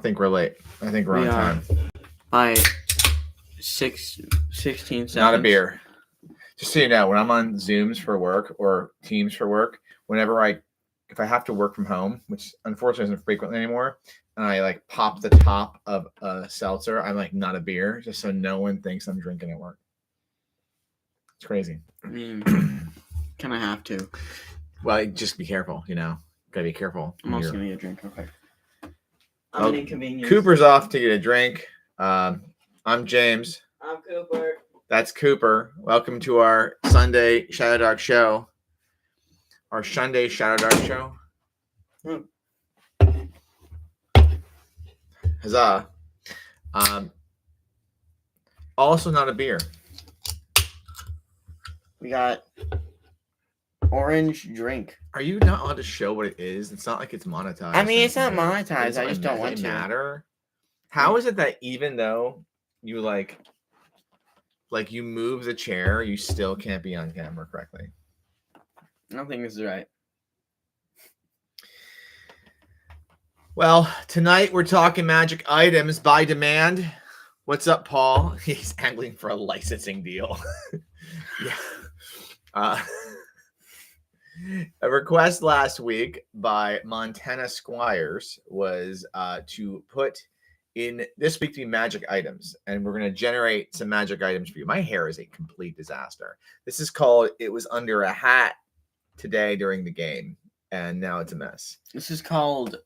don't think we're late. I think we're on time. By 16 seconds. Not a beer. Just so you know, when I'm on Zooms for work or Teams for work, if I have to work from home, which unfortunately isn't frequently anymore, and I like pop the top of a seltzer, I'm like, not a beer, just so no one thinks I'm drinking at work. It's crazy. I mean, kind of have to. Well, just be careful, Gotta be careful. I'm also going to get a drink. Okay. I'm an inconvenience. Cooper's off to get a drink. I'm James. I'm Cooper. That's Cooper. Welcome to our Sunday Shadowdark Show. Our Sunday Shadowdark Show. Huzzah. Also not a beer. We got orange drink. Are you not allowed to show what it is? It's not like it's monetized. I mean, it's not monetized. I just don't want to. Matter. How is it that even though you you move the chair, you still can't be on camera correctly? I don't think this is right. Well, tonight we're talking magic items by demand. What's up, Paul? He's angling for a licensing deal. Yeah. A request last week by Montana Squires was to put in this week the magic items, and we're going to generate some magic items for you. My hair is a complete disaster. This is called It Was Under a Hat today during the game, and now it's a mess. This is called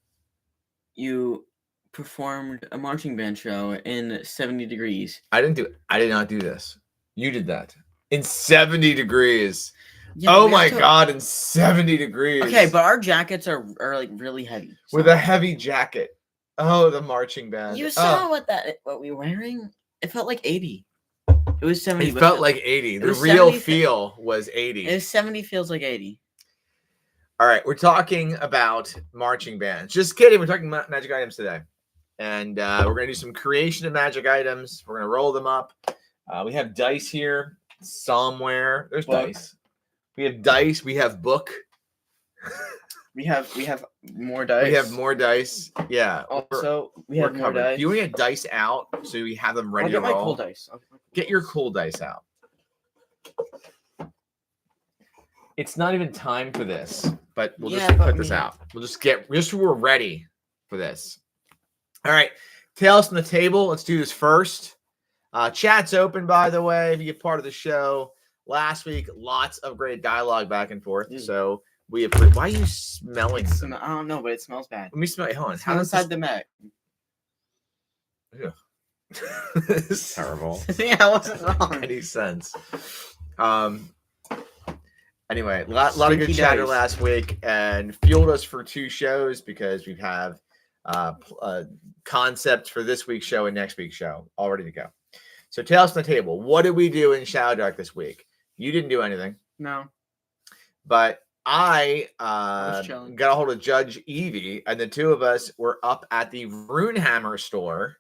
You Performed a Marching Band Show in 70 degrees. I did not do this. You did that. In 70 degrees. Yeah, oh my God, in 70 degrees. Okay, but our jackets are like really heavy. So. With a heavy jacket. Oh, the marching band. You saw what we were wearing? It felt like 80. It was 70. It felt like 80. The real feel was 80. It was 70 feels like 80. All right, we're talking about marching bands. Just kidding. We're talking about magic items today. And we're going to do some creation of magic items. We're going to roll them up. We have dice here somewhere. There's dice. We have dice. We have book. We have more dice. We have more dice. Yeah. Also, we have more dice. Do you want to get dice out so we have them ready to roll? I'll get my cool dice. Get your cool dice out. It's not even time for this, but we'll just put this out. We're ready for this. All right. Tales from the table. Let's do this first. Chat's open, by the way, if you get part of the show. Last week, lots of great dialogue back and forth. So we appreciate. Why are you smelling? I don't know, but it smells bad. Let me smell it. Hold on. How inside the Mac? Yeah. This is terrible. Yeah, I wasn't wrong. Any sense? Anyway, a lot of good chatter last week, and fueled us for 2 shows because we have concepts for this week's show and next week's show all ready to go. So Tales from the Table. What did we do in Shadowdark this week? You didn't do anything. No. But I got a hold of Judge Evie, and the 2 of us were up at the Runehammer store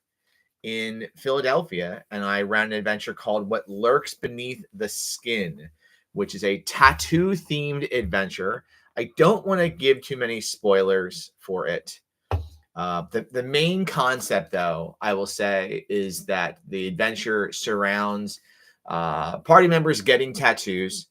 in Philadelphia, and I ran an adventure called What Lurks Beneath the Skin, which is a tattoo-themed adventure. I don't want to give too many spoilers for it. The main concept, though, I will say, is that the adventure surrounds party members getting tattoos,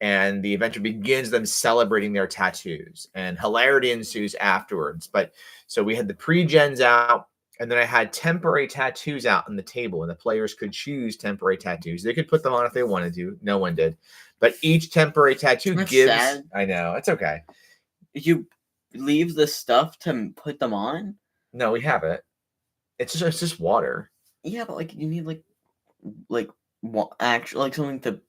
and the adventure begins them celebrating their tattoos, and hilarity ensues afterwards. But so we had the pre-gens out, and then I had temporary tattoos out on the table, and the players could choose temporary tattoos. They could put them on if they wanted to. No one did. But each temporary tattoo gives... Sad. I know. It's okay. You leave the stuff to put them on? No, we have it. It's just water. Yeah, but you need actually something to...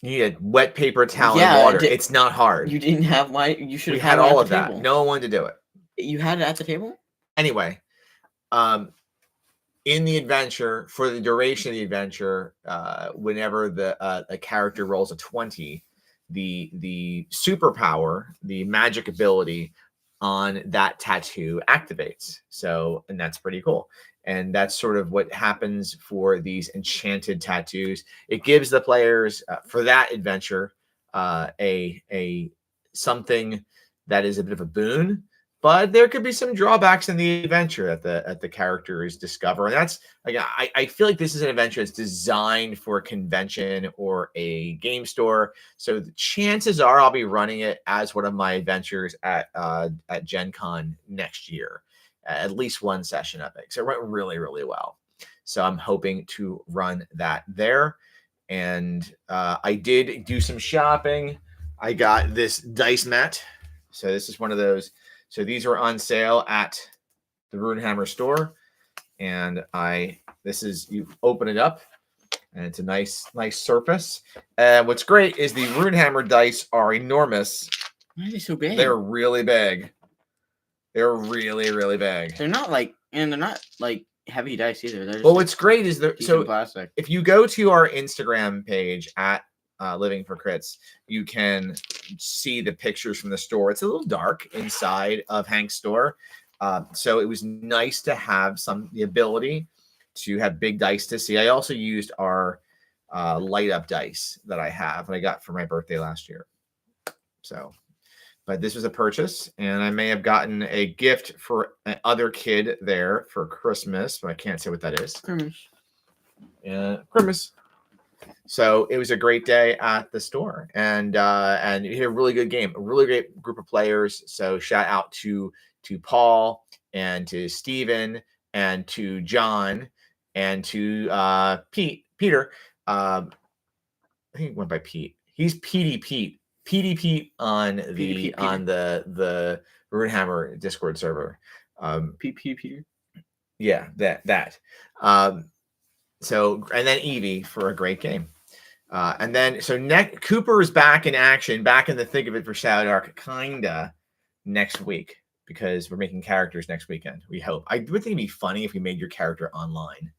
You need a wet paper towel and water. It's not hard. You didn't have you should have had all of that. No one wanted to do it. You had it at the table? Anyway, in the adventure, for the duration of the adventure, whenever a character rolls a 20, the superpower, the magic ability on that tattoo activates. So, and that's pretty cool. And that's sort of what happens for these enchanted tattoos. It gives the players for that adventure a something that is a bit of a boon, but there could be some drawbacks in the adventure that the characters discover. And that's, again, I feel like this is an adventure that's designed for a convention or a game store. So the chances are I'll be running it as one of my adventures at Gen Con next year, at least one session of it. So it went really, really well. So I'm hoping to run that there. And I did do some shopping. I got this dice mat. So this is one of those. So these are on sale at the Runehammer store. And you open it up and it's a nice surface. And what's great is the Runehammer dice are enormous. Why are they so big? They're really big. They're really, really big. They're not like heavy dice either. Well, what's great is plastic. If you go to our Instagram page at Living for Crits, you can see the pictures from the store. It's a little dark inside of Hank's store. So it was nice to have the ability to have big dice to see. I also used our light up dice that I have and I got for my birthday last year. So, but this was a purchase, and I may have gotten a gift for another kid there for Christmas, but I can't say what that is. Christmas. Yeah, Christmas. So it was a great day at the store, and you had a really good game, a really great group of players. So shout out to Paul and to Steven and to John and to Peter. I think he went by Pete. He's PD Pete on the Runehammer Discord server. Peter. Yeah, that. So, and then Evie for a great game. And then, Cooper is back in action, back in the thick of it for Shadowdark, kinda next week, because we're making characters next weekend. We hope. I would think it'd be funny if we made your character online,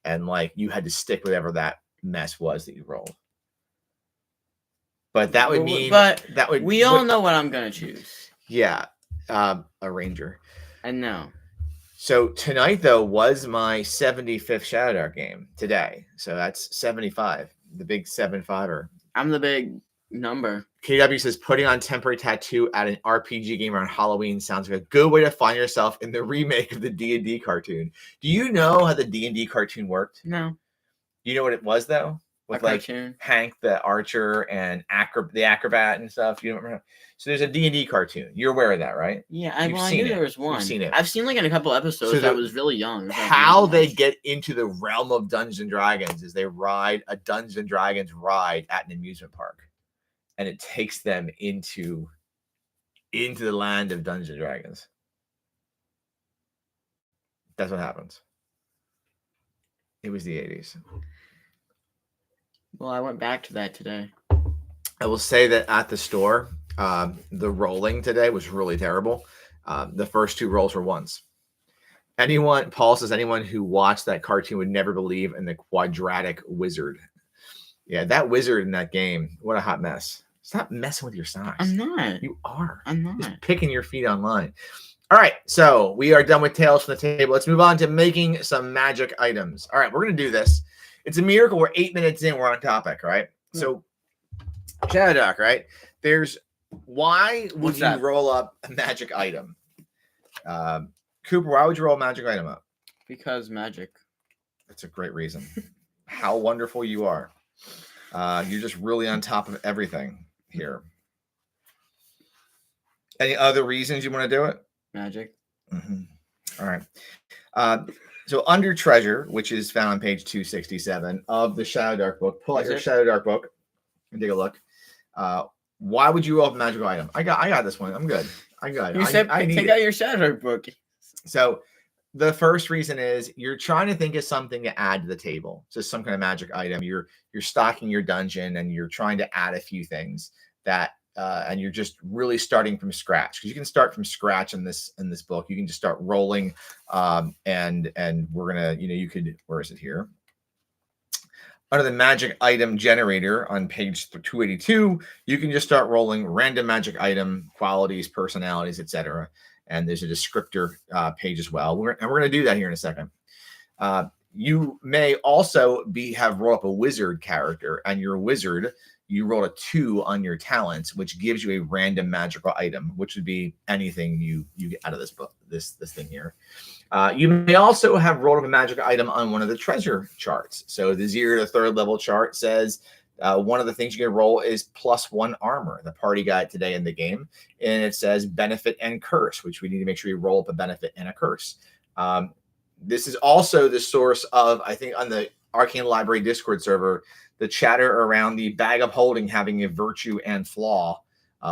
and you had to stick whatever that mess was that you rolled. But that would mean we all know what I'm gonna choose. Yeah, a ranger. I know. So tonight, though, was my 75th Shadowdark game today. So that's 75, the big 7-5er. I'm the big number. KW says putting on temporary tattoo at an RPG game around Halloween sounds like a good way to find yourself in the remake of the D&D cartoon. Do you know how the D&D cartoon worked? No. You know what it was, though? With Hank the archer and the acrobat and stuff. You don't remember? So there's a D&D cartoon. You're aware of that, right? Yeah, I knew there was one. You've seen it. I've seen in a couple episodes. I was really young. How they get into the realm of Dungeons and Dragons is they ride a Dungeons and Dragons ride at an amusement park, and it takes them into the land of Dungeons and Dragons. That's what happens. It was the 80s. Well, I went back to that today. I will say that at the store, the rolling today was really terrible. The first two rolls were ones. Paul says anyone who watched that cartoon would never believe in the quadratic wizard. Yeah, that wizard in that game, what a hot mess. Stop messing with your socks. I'm not. You are. I'm not. Just picking your feet online. All right, so we are done with Tales from the Table. Let's move on to making some magic items. All right, we're going to do this. It's a miracle. We're 8 minutes in. We're on topic, right? Yeah. So, Shadowdark, right? Why would you roll up a magic item? Cooper, why would you roll a magic item up? Because magic. That's a great reason. How wonderful you are. You're just really on top of everything here. Any other reasons you want to do it? Magic. Mm-hmm. All right. So under treasure, which is found on page 267 of the Shadowdark book, pull out your Shadowdark book and take a look. Why would you roll up a magical item? I got this one. I'm good. I got it. You said take out your Shadowdark book. So the first reason is you're trying to think of something to add to the table. So some kind of magic item. You're stocking your dungeon and you're trying to add a few things that and you're just really starting from scratch, because you can start from scratch in this book. You can just start rolling, and we're gonna, you could, where is it here? Under the magic item generator on page 282, you can just start rolling random magic item qualities, personalities, etc. And there's a descriptor page as well. We're gonna do that here in a second. You may also have rolled up a wizard character, and your wizard you roll a 2 on your talents, which gives you a random magical item, which would be anything you get out of this book, this thing here. You may also have rolled a magical item on one of the treasure charts. So the 0 to 3rd level chart says one of the things you can roll is +1 armor. The party got it today in the game, and it says benefit and curse, which we need to make sure you roll up a benefit and a curse. This is also the source of, I think, on the Arcane Library Discord server, the chatter around the bag of holding having a virtue and flaw,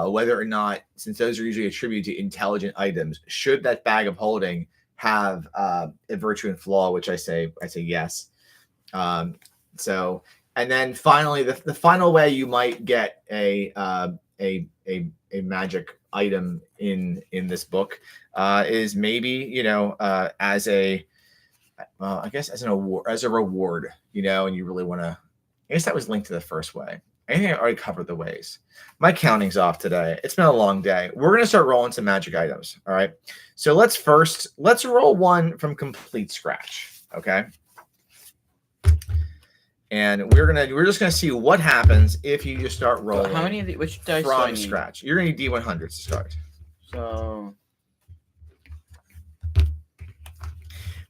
whether or not, since those are usually attributed to intelligent items, should that bag of holding have a virtue and flaw, which I say yes. So, and then finally, the final way you might get a magic item in this book is maybe, you know, as a I guess as an award, as a reward, you know, and you really want to. I guess that was linked to the first way. I think I already covered the ways. My counting's off today. It's been a long day. We're going to start rolling some magic items. All right. So let's roll one from complete scratch. Okay. And we're just going to see what happens if you just start rolling. How many of the, which dice from scratch? You're going to need D100s to start. So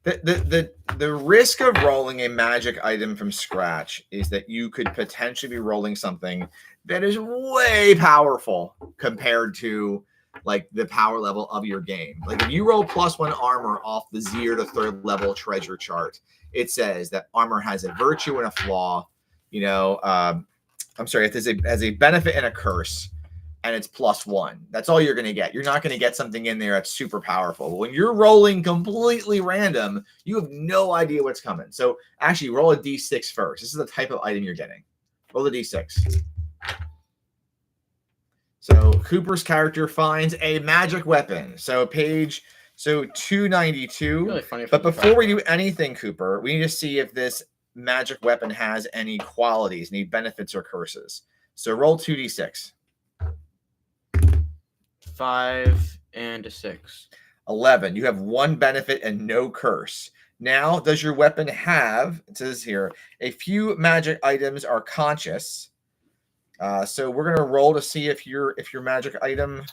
the risk of rolling a magic item from scratch is that you could potentially be rolling something that is way powerful compared to like the power level of your game. Like if you roll +1 armor off the 0 to 3rd level treasure chart, it says that armor has a virtue and a flaw. You know, I'm sorry, it has a benefit and a curse, and it's +1. That's all you're going to get. You're not going to get something in there that's super powerful. But when you're rolling completely random, you have no idea what's coming. So actually, roll a D6 first. This is the type of item you're getting. Roll a D6. So Cooper's character finds a magic weapon. So page 292. Really funny. But before we do anything, Cooper, we need to see if this magic weapon has any qualities, any benefits or curses. So roll 2D6. 5 and a 6. 11. You have 1 benefit and no curse. Now, does your weapon have, it says here, a few magic items are conscious. So we're going to roll to see if your magic item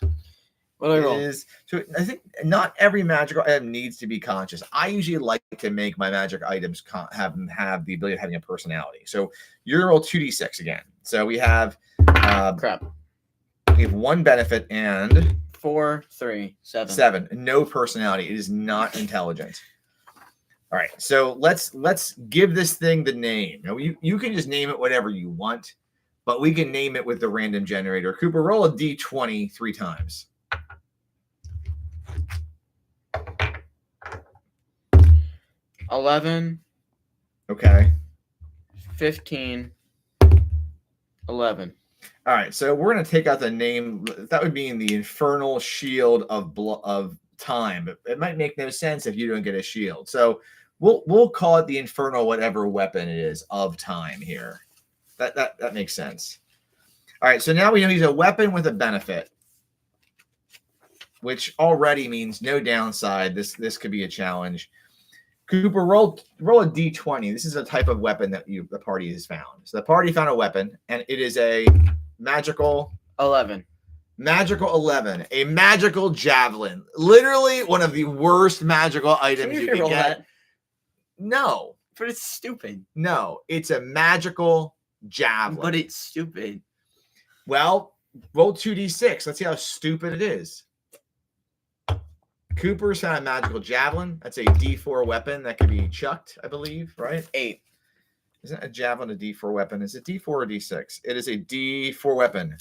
is. So I think not every magical item needs to be conscious. I usually like to make my magic items have the ability of having a personality. So you're going to roll 2D6 again. So we have Crap. We have 1 benefit and 4, 3, 7. 7. No personality. It is not intelligent. All right. So let's give this thing the name. Now you can just name it whatever you want, but we can name it with the random generator. Cooper, roll a D20 3 times. 11. Okay. 15. 11. All right, so we're going to take out the name. That would be in the Infernal Shield of Time. It might make no sense if you don't get a shield. So we'll call it the Infernal whatever weapon it is of time here. That makes sense. All right, so now we know he's a weapon with a benefit, which already means no downside. This could be a challenge. Cooper, roll a D20. This is a type of weapon that the party has found. So the party found a weapon, and it is a magical 11. Magical 11. A magical javelin. Literally one of the worst magical items you can get. That? No. But it's stupid. No, it's a magical javelin. But it's stupid. Well, roll 2D6. Let's see how stupid it is. Cooper's found a magical javelin. That's a D4 weapon that can be chucked, I believe, right? 8. Isn't a javelin a D4 weapon? Is it D4 or D6? It is a D4 weapon.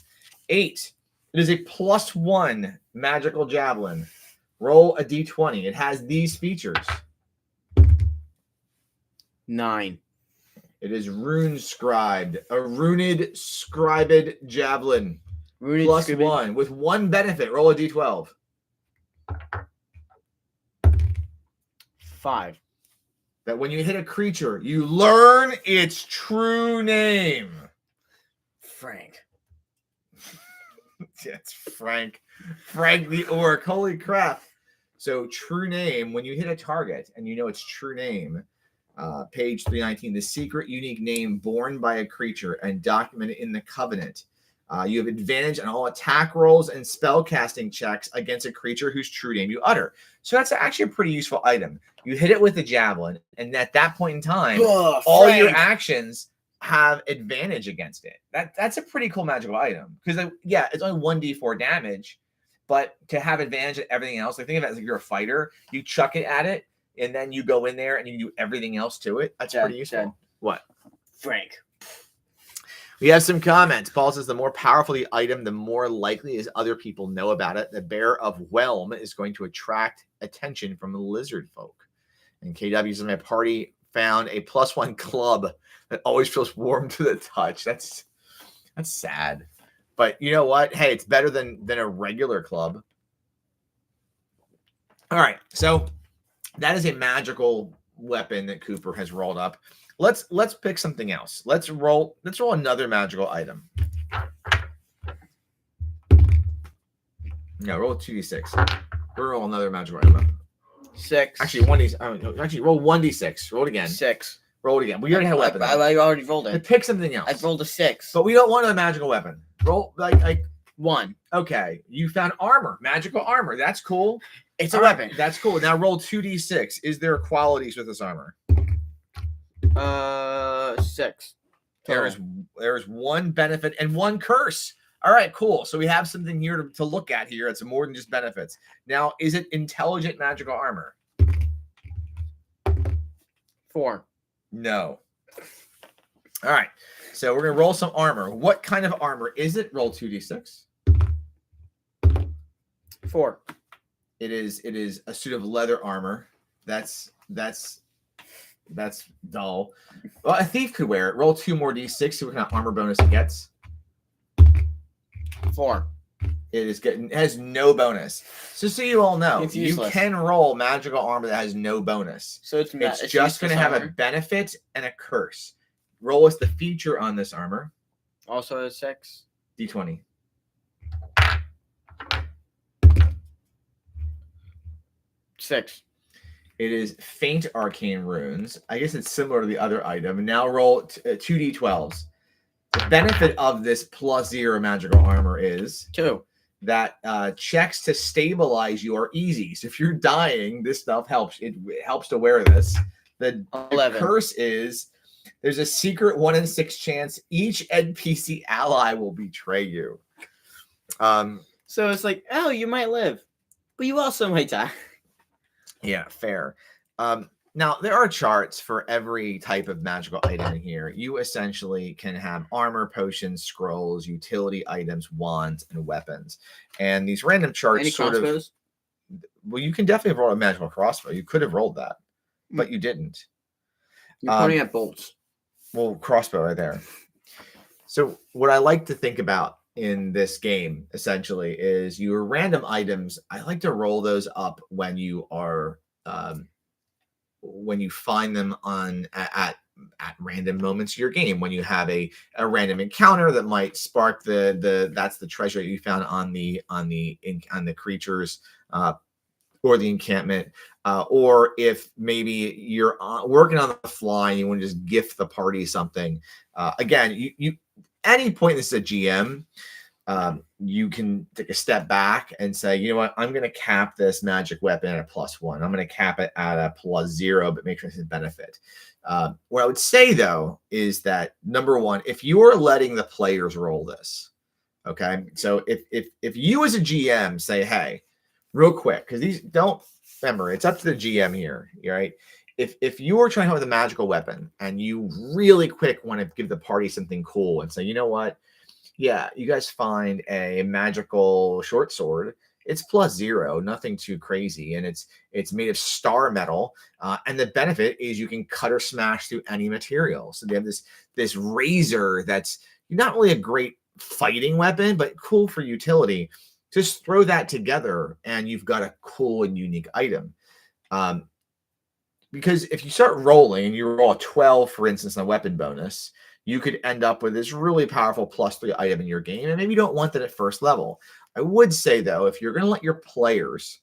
8. It is a +1 magical javelin. Roll a D20. It has these features. 9. It is rune scribed. A runed scribed javelin. Runed +1 with 1 benefit. Roll a D12. 5. That when you hit a creature, you learn its true name. Frank. Yeah, it's Frank. Frank the Orc. Holy crap. So true name, when you hit a target and you know its true name, Page 319, the secret unique name borne by a creature and documented in the covenant. You have advantage on all attack rolls and spell casting checks against a creature whose true name you utter. So that's actually a pretty useful item. You hit it with a javelin, and at that point in time, all your actions have advantage against it. That's a pretty cool magical item. Because, yeah, it's only 1d4 damage, but to have advantage at everything else, like think of it as like you're a fighter, you chuck it at it, and then you go in there and you do everything else to it. That's pretty useful. What? Frank. We have some comments. Paul says the more powerful the item, the more likely is other people know about it. The Bear of Whelm is going to attract attention from lizard folk. And KW says my party found a +1 club that always feels warm to the touch. That's sad. But you know what? Hey, it's better than a regular club. All right. So that is a magical weapon that Cooper has rolled up. Let's pick something else. Let's roll another magical item. No, roll 2d6. We'll roll another magical item. 6. Actually, roll 1d6. Roll it again. 6. Roll it again. We already had a weapon. I already rolled it. Pick something else. I rolled a 6. But we don't want a magical weapon. Roll like 1. Okay. You found armor. Magical armor. That's cool. It's a weapon. That's cool. Now roll 2d6. Is there qualities with this armor? 6. There's one benefit and one curse. All right, cool. So we have something here to look at here. It's more than just benefits. Now, is it intelligent magical armor? 4. No. All right. So we're going to roll some armor. What kind of armor is it? Roll 2d6. 4. It is a suit of leather armor. That's dull. Well, a thief could wear it. Roll 2 more d6. See what kind of armor bonus it gets. 4. It has no bonus. So you all know, you can roll magical armor that has no bonus. So it's just going to have a benefit and a curse. Roll us the feature on this armor. Also a 6. D20. 6. It is faint arcane runes. I guess it's similar to the other item. Now roll 2d12s. The benefit of this +0 magical armor is 2. That checks to stabilize you are easy. So if you're dying, this stuff helps. It helps to wear this. The curse is there's a secret 1 in 6 chance each NPC ally will betray you. So it's like, oh, you might live, but you also might die. Yeah, fair. Now, there are charts for every type of magical item in here. You essentially can have armor, potions, scrolls, utility items, wands, and weapons. And these random charts Any crossbows? Well, you can definitely roll a magical crossbow. You could have rolled that, but you didn't. You're pointing at bolts. Well, crossbow right there. So what I like to think about in this game, essentially, is your random items. I like to roll those up when you are... when you find them at random moments of your game, when you have a random encounter that might spark that's the treasure that you found on the creatures or the encampment, or if maybe you're working on the fly and you want to just gift the party something. Again, you any point this is a GM, you can take a step back and say, you know what, I'm going to cap this magic weapon at a +1. I'm going to cap it at a +0, but make sure it's a benefit. What I would say, though, is that, number one, if you're letting the players roll this, okay? So if you as a GM say, hey, real quick, because these don't, remember, it's up to the GM here, right? If you are trying out with a magical weapon and you really quick want to give the party something cool and say, you know what, yeah, you guys find a magical short sword. It's +0, nothing too crazy, and it's made of star metal. And the benefit is you can cut or smash through any material. So they have this razor that's not really a great fighting weapon, but cool for utility. Just throw that together, and you've got a cool and unique item. Because if you start rolling and you roll a 12, for instance, on a weapon bonus, you could end up with this really powerful +3 item in your game, and maybe you don't want that at first level. I would say, though, if you're going to let your players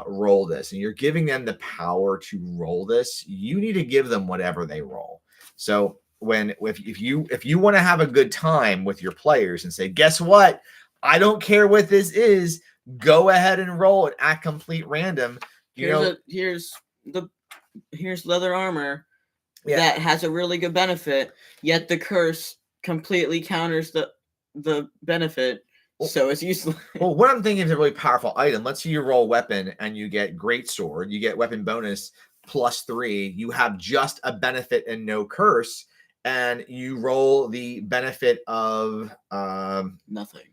roll this, and you're giving them the power to roll this, you need to give them whatever they roll. So if you want to have a good time with your players and say, guess what? I don't care what this is. Go ahead and roll it at complete random. Here's leather armor that has a really good benefit, yet the curse completely counters the benefit. So it's useless. Well, what I'm thinking is a really powerful item. Let's say you roll weapon and you get great sword. You get weapon bonus +3. You have just a benefit and no curse, and you roll the benefit of nothing.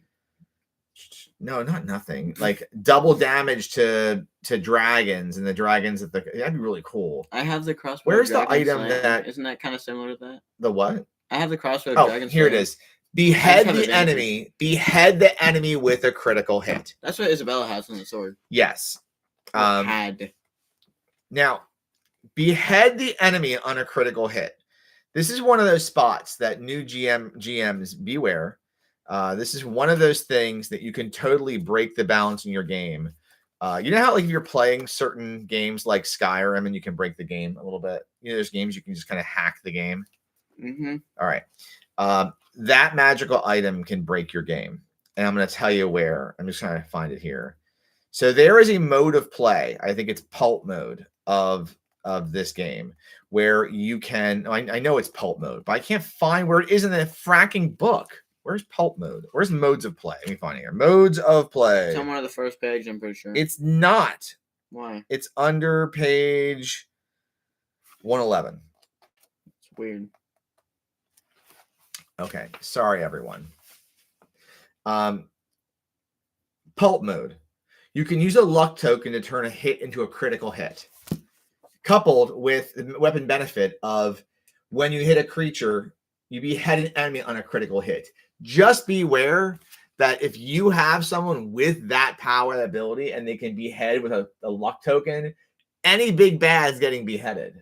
No, not nothing. Like double damage to dragons, and the dragons that'd be really cool. I have the crossbow. Where's the item that isn't that kind of similar to that? The what? I have the crossbow. Oh, here it is. Behead the enemy. Behead the enemy with a critical hit. That's what Isabella has on the sword. Yes. Had. Now, behead the enemy on a critical hit. This is one of those spots that new GMs beware. This is one of those things that you can totally break the balance in your game. You know how like if you're playing certain games like Skyrim and you can break the game a little bit. You know, there's games you can just kind of hack the game. Mm-hmm. All right. That magical item can break your game. And I'm going to tell you where. I'm just trying to find it here. So there is a mode of play. I think it's pulp mode of this game where you can, I know it's pulp mode, but I can't find where it is in the fracking book. Where's pulp mode? Where's modes of play? Let me find it here. Modes of play. It's on one of the first page, I'm pretty sure. It's not. Why? It's under page 111. It's weird. Okay, sorry everyone. Pulp mode. You can use a luck token to turn a hit into a critical hit, coupled with the weapon benefit of when you hit a creature, you behead an enemy on a critical hit. Just beware that if you have someone with that power, that ability, and they can behead with a luck token, any big bad is getting beheaded.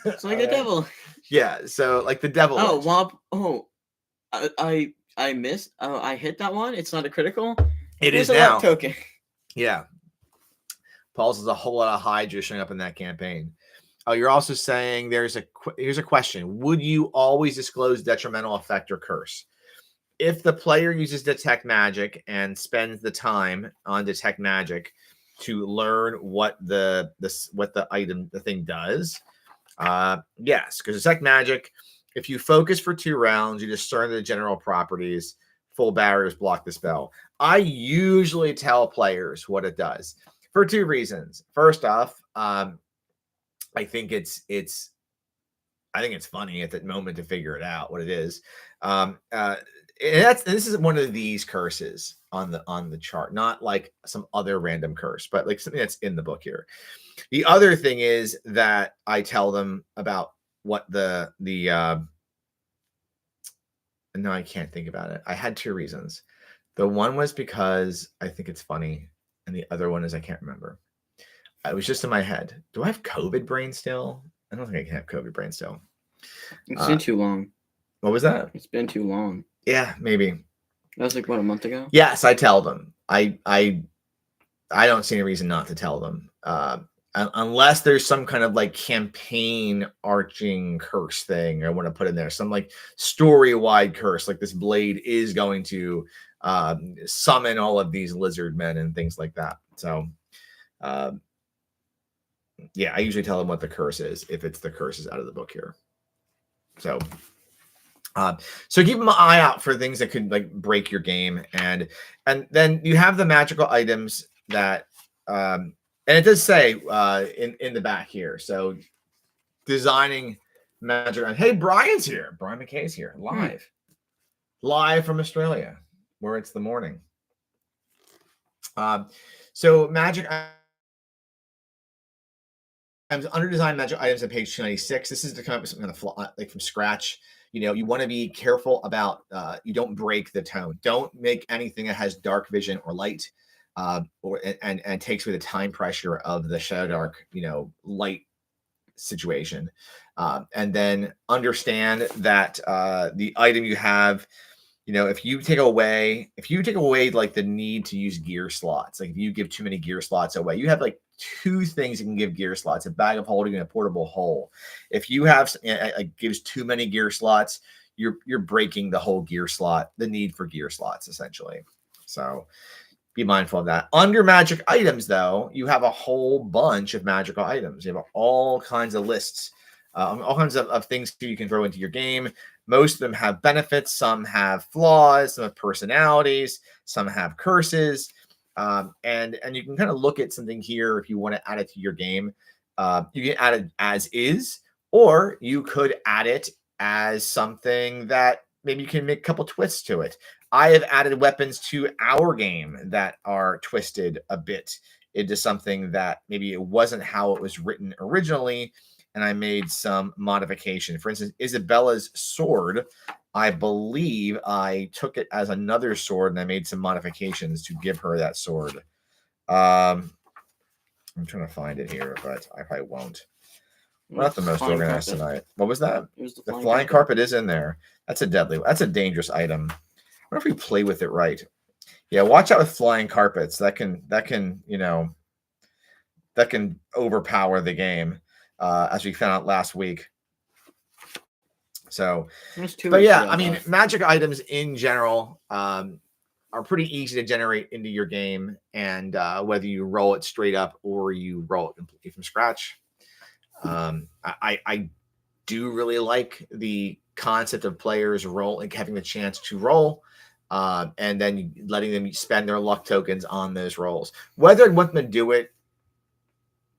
It's like the devil. Yeah, so like the devil. Oh, Womp. Oh, I missed. Oh, I hit that one. It's not a critical. It is a now. luck token. Yeah. Paul's is a whole lot of Hydra showing up in that campaign. Oh, you're also saying here's a question. Would you always disclose detrimental effect or curse? If the player uses Detect Magic and spends the time on Detect Magic to learn what the thing does, yes, because Detect Magic, if you focus for 2 rounds, you discern the general properties, full barriers block the spell. I usually tell players what it does for 2 reasons. First off, I think it's funny at that moment to figure it out what it is. And this is one of these curses on the chart, not like some other random curse, but like something that's in the book here. The other thing is that I tell them about what no, I can't think about it. I had 2 reasons. The one was because I think it's funny, and the other one is I can't remember. It was just in my head. Do I have COVID brain still? I don't think I can have COVID brain still. It's been too long. What was that? It's been too long. Yeah, maybe. That was like what, a month ago? Yes, I tell them. I don't see any reason not to tell them. Unless there's some kind of like campaign arching curse thing I want to put in there, some like story-wide curse, like this blade is going to summon all of these lizard men and things like that. So yeah, I usually tell them what the curse is if it's the curses out of the book here. So keep an eye out for things that could like break your game, and then you have the magical items that and it does say in the back here. So designing magic. Hey, Brian's here. Brian McKay's here live from Australia, where it's the morning. So magic items, under design magic items on page 296. This is to come up with something on the fly, like from scratch. You know, you want to be careful about you don't break the tone. Don't make anything that has dark vision or light, and takes away the time pressure of the Shadowdark, light situation. And then understand that the item you have if you take away like the need to use gear slots, like if you give too many gear slots away, you have like two things you can give gear slots: a bag of holding and a portable hole. If you have gives too many gear slots, you're breaking the whole gear slot, the need for gear slots essentially. So be mindful of that. Under magic items, though, you have a whole bunch of magical items. You have all kinds of lists, all kinds of things you can throw into your game. Most of them have benefits. Some have flaws. Some have personalities. Some have curses. And you can kind of look at something here if you want to add it to your game. You can add it as is, or you could add it as something that maybe you can make a couple twists to it. I have added weapons to our game that are twisted a bit into something that maybe it wasn't how it was written originally, and I made some modification. For instance, Isabella's sword, I believe I took it as another sword, and I made some modifications to give her that sword. I'm trying to find it here, but I probably won't. We're not the most organized tonight. What was that? It was the flying carpet is in there. That's a dangerous item. I wonder if we play with it right. Yeah, watch out with flying carpets. That can overpower the game, as we found out last week. So, but yeah, I mean, magic items in general are pretty easy to generate into your game, and whether you roll it straight up or you roll it completely from scratch. I do really like the concept of players having the chance to roll, and then letting them spend their luck tokens on those rolls. Whether I want them to do it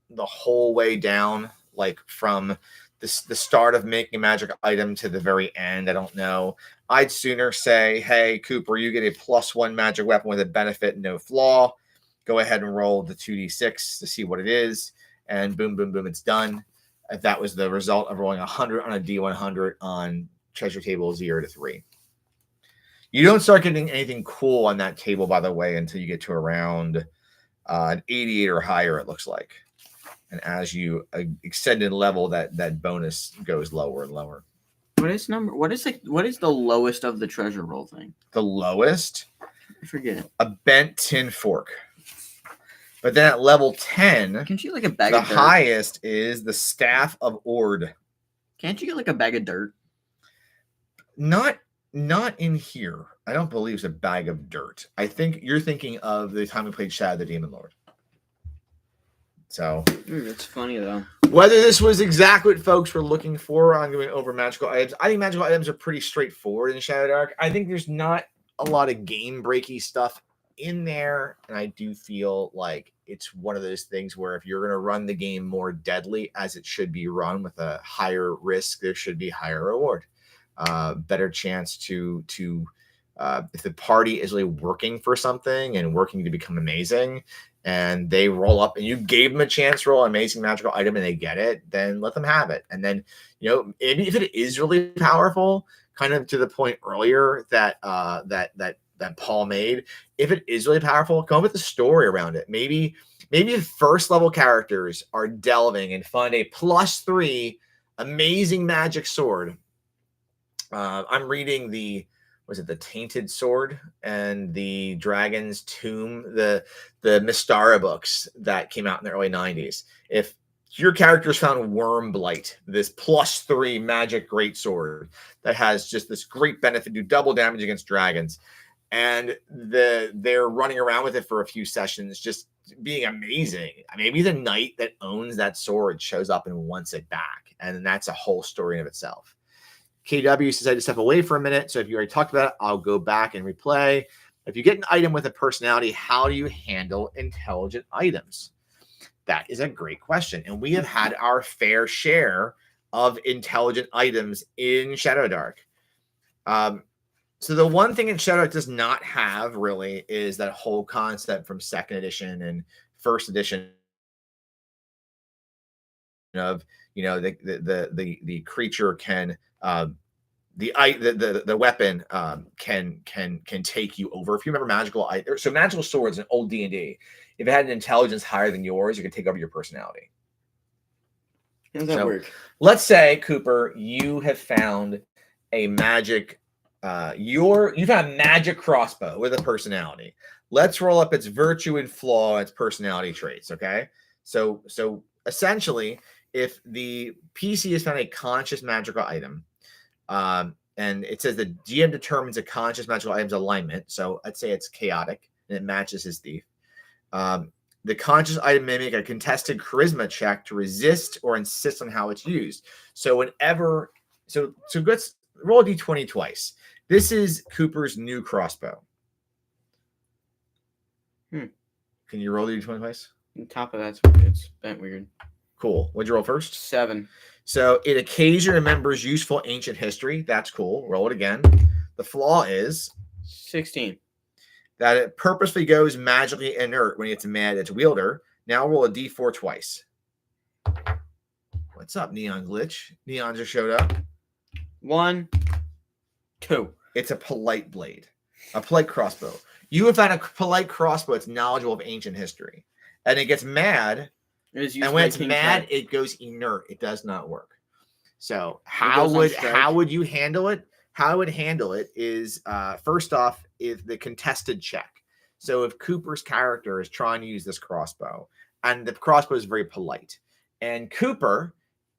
the whole way down, like from the start of making a magic item to the very end, I don't know. I'd sooner say, hey, Cooper, you get a +1 magic weapon with a benefit, no flaw. Go ahead and roll the 2d6 to see what it is, and boom, boom, boom, it's done. If that was the result of rolling 100 on a D100 on treasure table 0 to 3. You don't start getting anything cool on that table, by the way, until you get to around an 88 or higher, it looks like. And as you extend in level, that bonus goes lower and lower. What is the lowest of the treasure roll thing? The lowest? I forget. A bent tin fork. But then at level 10, can't you get like a bag of dirt? The highest is the staff of Ord. Can't you get like a bag of dirt? Not in here. I don't believe it's a bag of dirt. I think you're thinking of the time we played Shadow the Demon Lord. So it's funny though. Whether this was exactly what folks were looking for on going over magical items, I think magical items are pretty straightforward in Shadowdark. I think there's not a lot of game breaky stuff in there, and I do feel like it's one of those things where if you're going to run the game more deadly as it should be run with a higher risk, there should be higher reward. Better chance to if the party is really working for something and working to become amazing, and they roll up and you gave them a chance to roll an amazing magical item and they get it, then let them have it. And then, maybe if it is really powerful, kind of to the point earlier that Paul made, if it is really powerful, come up with a story around it. Maybe the first level characters are delving and find a +3 amazing magic sword. I'm reading the Tainted Sword and the Dragon's Tomb, the Mystara books that came out in the early 90s. If your characters found Wormblight, this +3 magic greatsword that has just this great benefit, do double damage against dragons, and they're running around with it for a few sessions, just being amazing. Maybe the knight that owns that sword shows up and wants it back, and that's a whole story in of itself. KW says I had to step away for a minute, so if you already talked about it, I'll go back and replay. If you get an item with a personality, how do you handle intelligent items? That is a great question, and we have had our fair share of intelligent items in Shadowdark. So the one thing in Shadowdark does not have really is that whole concept from 2nd edition and 1st edition of the creature can the weapon can take you over. If you remember magical swords in old D&D, if it had an intelligence higher than yours, you could take over your personality. How does that work? Let's say, Cooper, you have found a magic you've had a magic crossbow with a personality. Let's roll up its virtue and flaw and its personality traits. Okay. So essentially, if the PC has found a conscious magical item, and it says the GM determines a conscious magical item's alignment. So let's say it's chaotic and it matches his thief. The conscious item may make a contested charisma check to resist or insist on how it's used. So whenever, so let's roll a d20 twice. This is Cooper's new crossbow. Can you roll the d20 twice? On top of that, it's bent weird. Cool. What'd you roll first? 7. So it occasionally remembers useful ancient history. That's cool. Roll it again. The flaw is 16. That it purposely goes magically inert when it's mad at its wielder. Now roll a d4 twice. What's up, Neon Glitch? Neon just showed up. 1, 2. It's a polite blade, a polite crossbow. You have found a polite crossbow that's knowledgeable of ancient history, and it gets mad. And when it's mad, it goes inert. It does not work. So how would you handle it? How I would handle it is first off, is the contested check. So if Cooper's character is trying to use this crossbow, and the crossbow is very polite, and Cooper,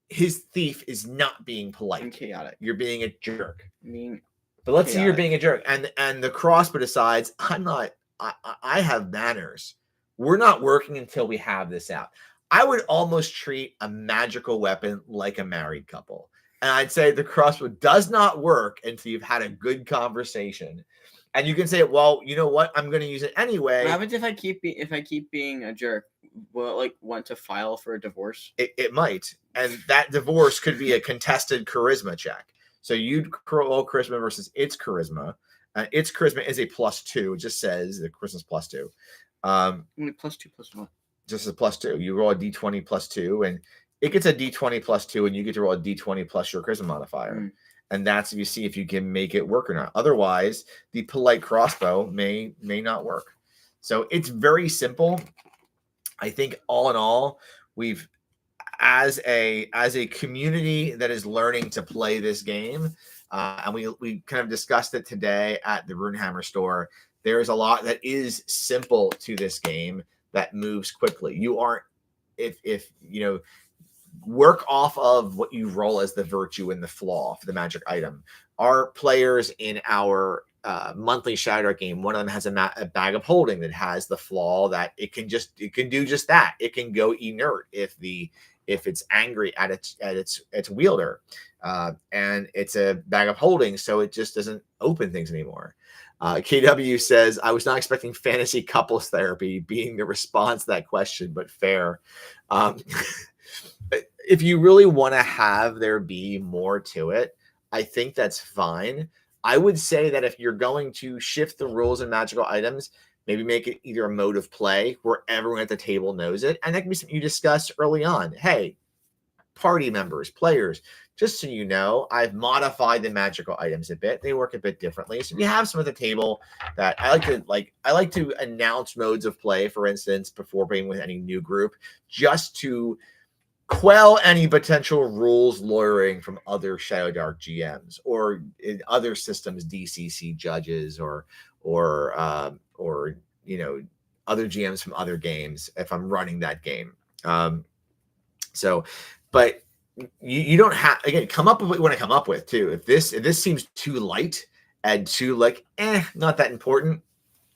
his thief, is not being polite and chaotic. You're being a jerk. But let's say you're being a jerk, and the crossbow decides, I have manners. We're not working until we have this out. I would almost treat a magical weapon like a married couple. And I'd say the crossbow does not work until you've had a good conversation. And you can say, well, you know what? I'm going to use it anyway. What happens if I keep being a jerk? Will it want to file for a divorce? It might. And that divorce could be a contested charisma check. So you'd roll charisma versus its charisma. Its charisma is a +2. It just says the charisma's +2. Only +2 +1. Just a +2. You roll a d20 +2, and it gets a d20 +2, and you get to roll a d20 plus your charisma modifier. And that's if you see if you can make it work or not. Otherwise, the polite crossbow may not work. So it's very simple. I think all in all, we've as a community that is learning to play this game, and we kind of discussed it today at the Runehammer store. There's a lot that is simple to this game that moves quickly. You aren't, if you know, work off of what you roll as the virtue and the flaw for the magic item. Our players in our monthly Shadowdark game, one of them has a bag of holding that has the flaw that it can do just that. It can go inert if it's angry at its wielder, and it's a bag of holding, so it just doesn't open things anymore. KW says, I was not expecting fantasy couples therapy being the response to that question, but fair. If you really want to have there be more to it, I think that's fine. I would say that if you're going to shift the rules and magical items, maybe make it either a mode of play where everyone at the table knows it. And that can be something you discuss early on. Hey, party members, players, just so you know, I've modified the magical items a bit. They work a bit differently. So you have some at the table that I like to announce modes of play, for instance, before being with any new group, just to quell any potential rules lawyering from other Shadowdark GMs or in other systems, DCC judges or you know, other GMs from other games if I'm running that game. But you don't have, again, come up with what you want to come up with too. If this seems too light and too not that important,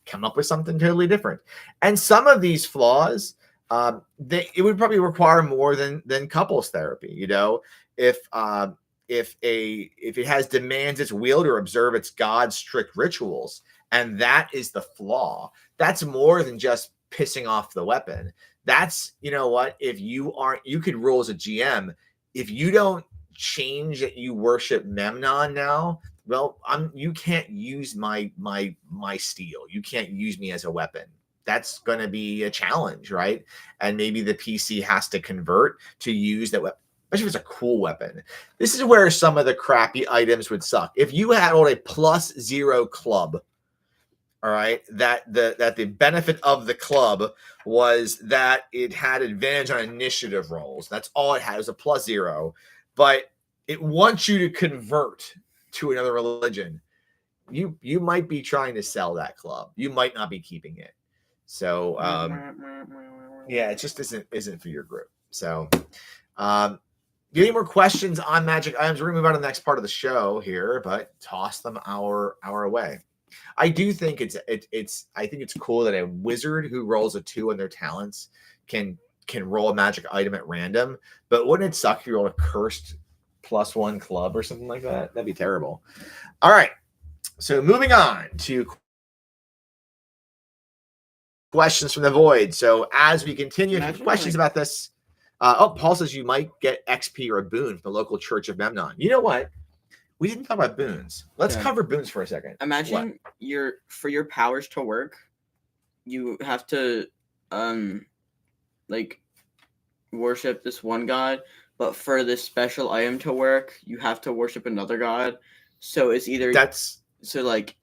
come up with something totally different. And some of these flaws, it would probably require more than couples therapy. You know, if it has demands its wielder observe its god's strict rituals, and that is the flaw, that's more than just pissing off the weapon. That's, you know what, if you could rule as a GM, if you don't change that you worship Memnon now, well, you can't use my steel. You can't use me as a weapon. That's going to be a challenge, right? And maybe the PC has to convert to use that weapon, especially if it's a cool weapon. This is where some of the crappy items would suck. If you had a +0 club, all right, that the benefit of the club was that it had advantage on initiative rolls. That's all it had. It was a +0, but it wants you to convert to another religion. you might be trying to sell that club. You might not be keeping it. So yeah, it just isn't for your group. So any more questions on magic items? We're gonna move on to the next part of the show here, but toss them our way. I do think it's I think it's cool that a wizard who rolls a 2 on their talents can roll a magic item at random. But wouldn't it suck if you rolled a cursed +1 club or something like that? That'd be terrible. All right. So moving on to questions from the void. So as we continue, if you have questions about this, Paul says you might get XP or a boon from the local Church of Memnon. You know what? We didn't talk about boons. Let's cover boons for a second. Imagine for your powers to work, you have to like worship this one god, but for this special item to work, you have to worship another god. So it's either like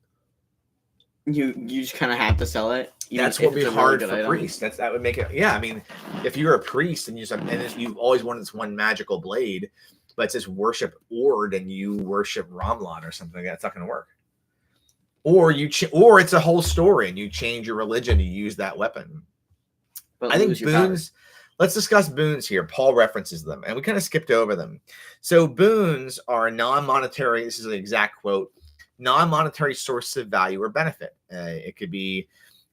you just kind of have to sell it. That's what would be hard for priests. That would make it. Yeah, I mean, if you're a priest and you've always wanted this one magical blade, but it says worship Ord and you worship Ramlan or something like that, it's not going to work. Or or it's a whole story and you change your religion to use that weapon. But I think boons. Let's discuss boons here. Paul references them, and we kind of skipped over them. So boons are non-monetary. This is an exact quote. Non-monetary source of value or benefit. It could be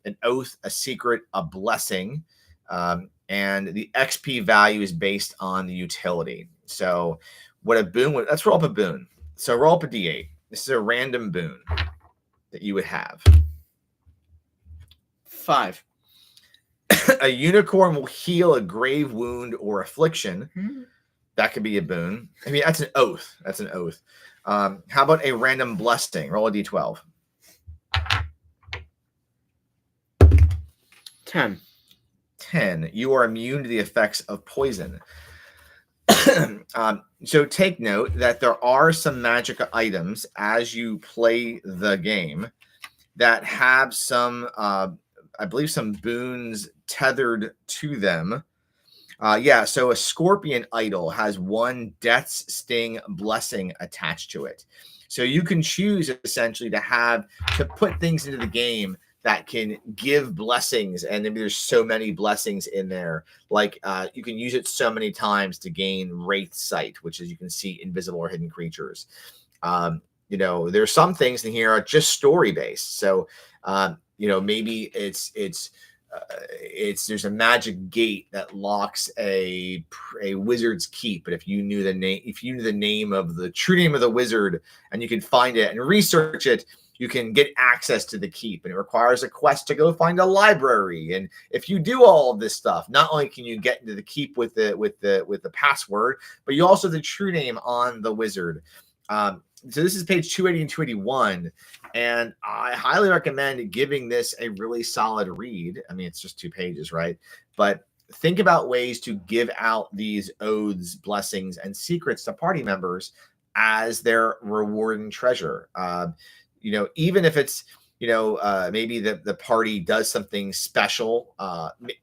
an oath, a secret, a blessing, and the XP value is based on the utility. So what a boon would, let's roll up a boon. So roll up a D8. This is a random boon that you would have. 5. A unicorn will heal a grave wound or affliction. That could be a boon. I mean, that's an oath. That's an oath. How about a random blessing? Roll a D12. 10. 10. You are immune to the effects of poison. So take note that there are some magic items as you play the game that have some, I believe, some boons tethered to them. So a scorpion idol has 1 death's sting blessing attached to it. So you can choose essentially to put things into the game that can give blessings, and maybe there's so many blessings in there. Like you can use it so many times to gain Wraith Sight, which is you can see invisible or hidden creatures. There's some things in here are just story based. So maybe there's a magic gate that locks a wizard's keep, but if you knew the name of the true name of the wizard and you can find it and research it, you can get access to the keep, and it requires a quest to go find a library. And if you do all of this stuff, not only can you get into the keep with the password, but you also have the true name on the wizard. So this is page 280 and 281, and I highly recommend giving this a really solid read. I mean, it's just 2 pages, right? But think about ways to give out these oaths, blessings, and secrets to party members as their reward and treasure. Even if it's, maybe the party does something special.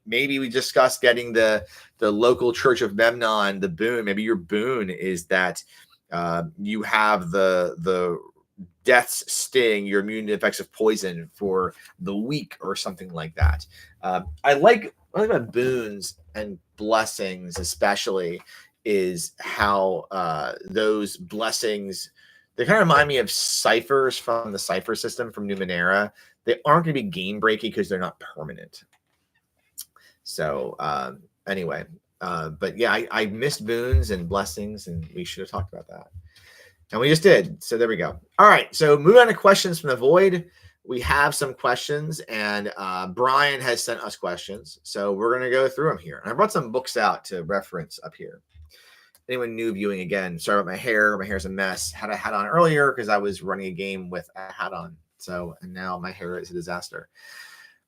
Maybe we discussed getting the local Church of Memnon, the boon. Maybe your boon is that you have the death's sting, you're immune to effects of poison for the week or something like that. I like about boons and blessings especially is how those blessings, they kind of remind me of ciphers from the cipher system from Numenera. They aren't going to be game breaking because they're not permanent. So anyway, but yeah, I missed boons and blessings, and we should have talked about that. And we just did. So there we go. All right. So moving on to questions from the void. We have some questions, and Brian has sent us questions. So we're going to go through them here. And I brought some books out to reference up here. Anyone new viewing, again, sorry about my hair. My hair's a mess. Had a hat on earlier because I was running a game with a hat on. And now my hair is a disaster.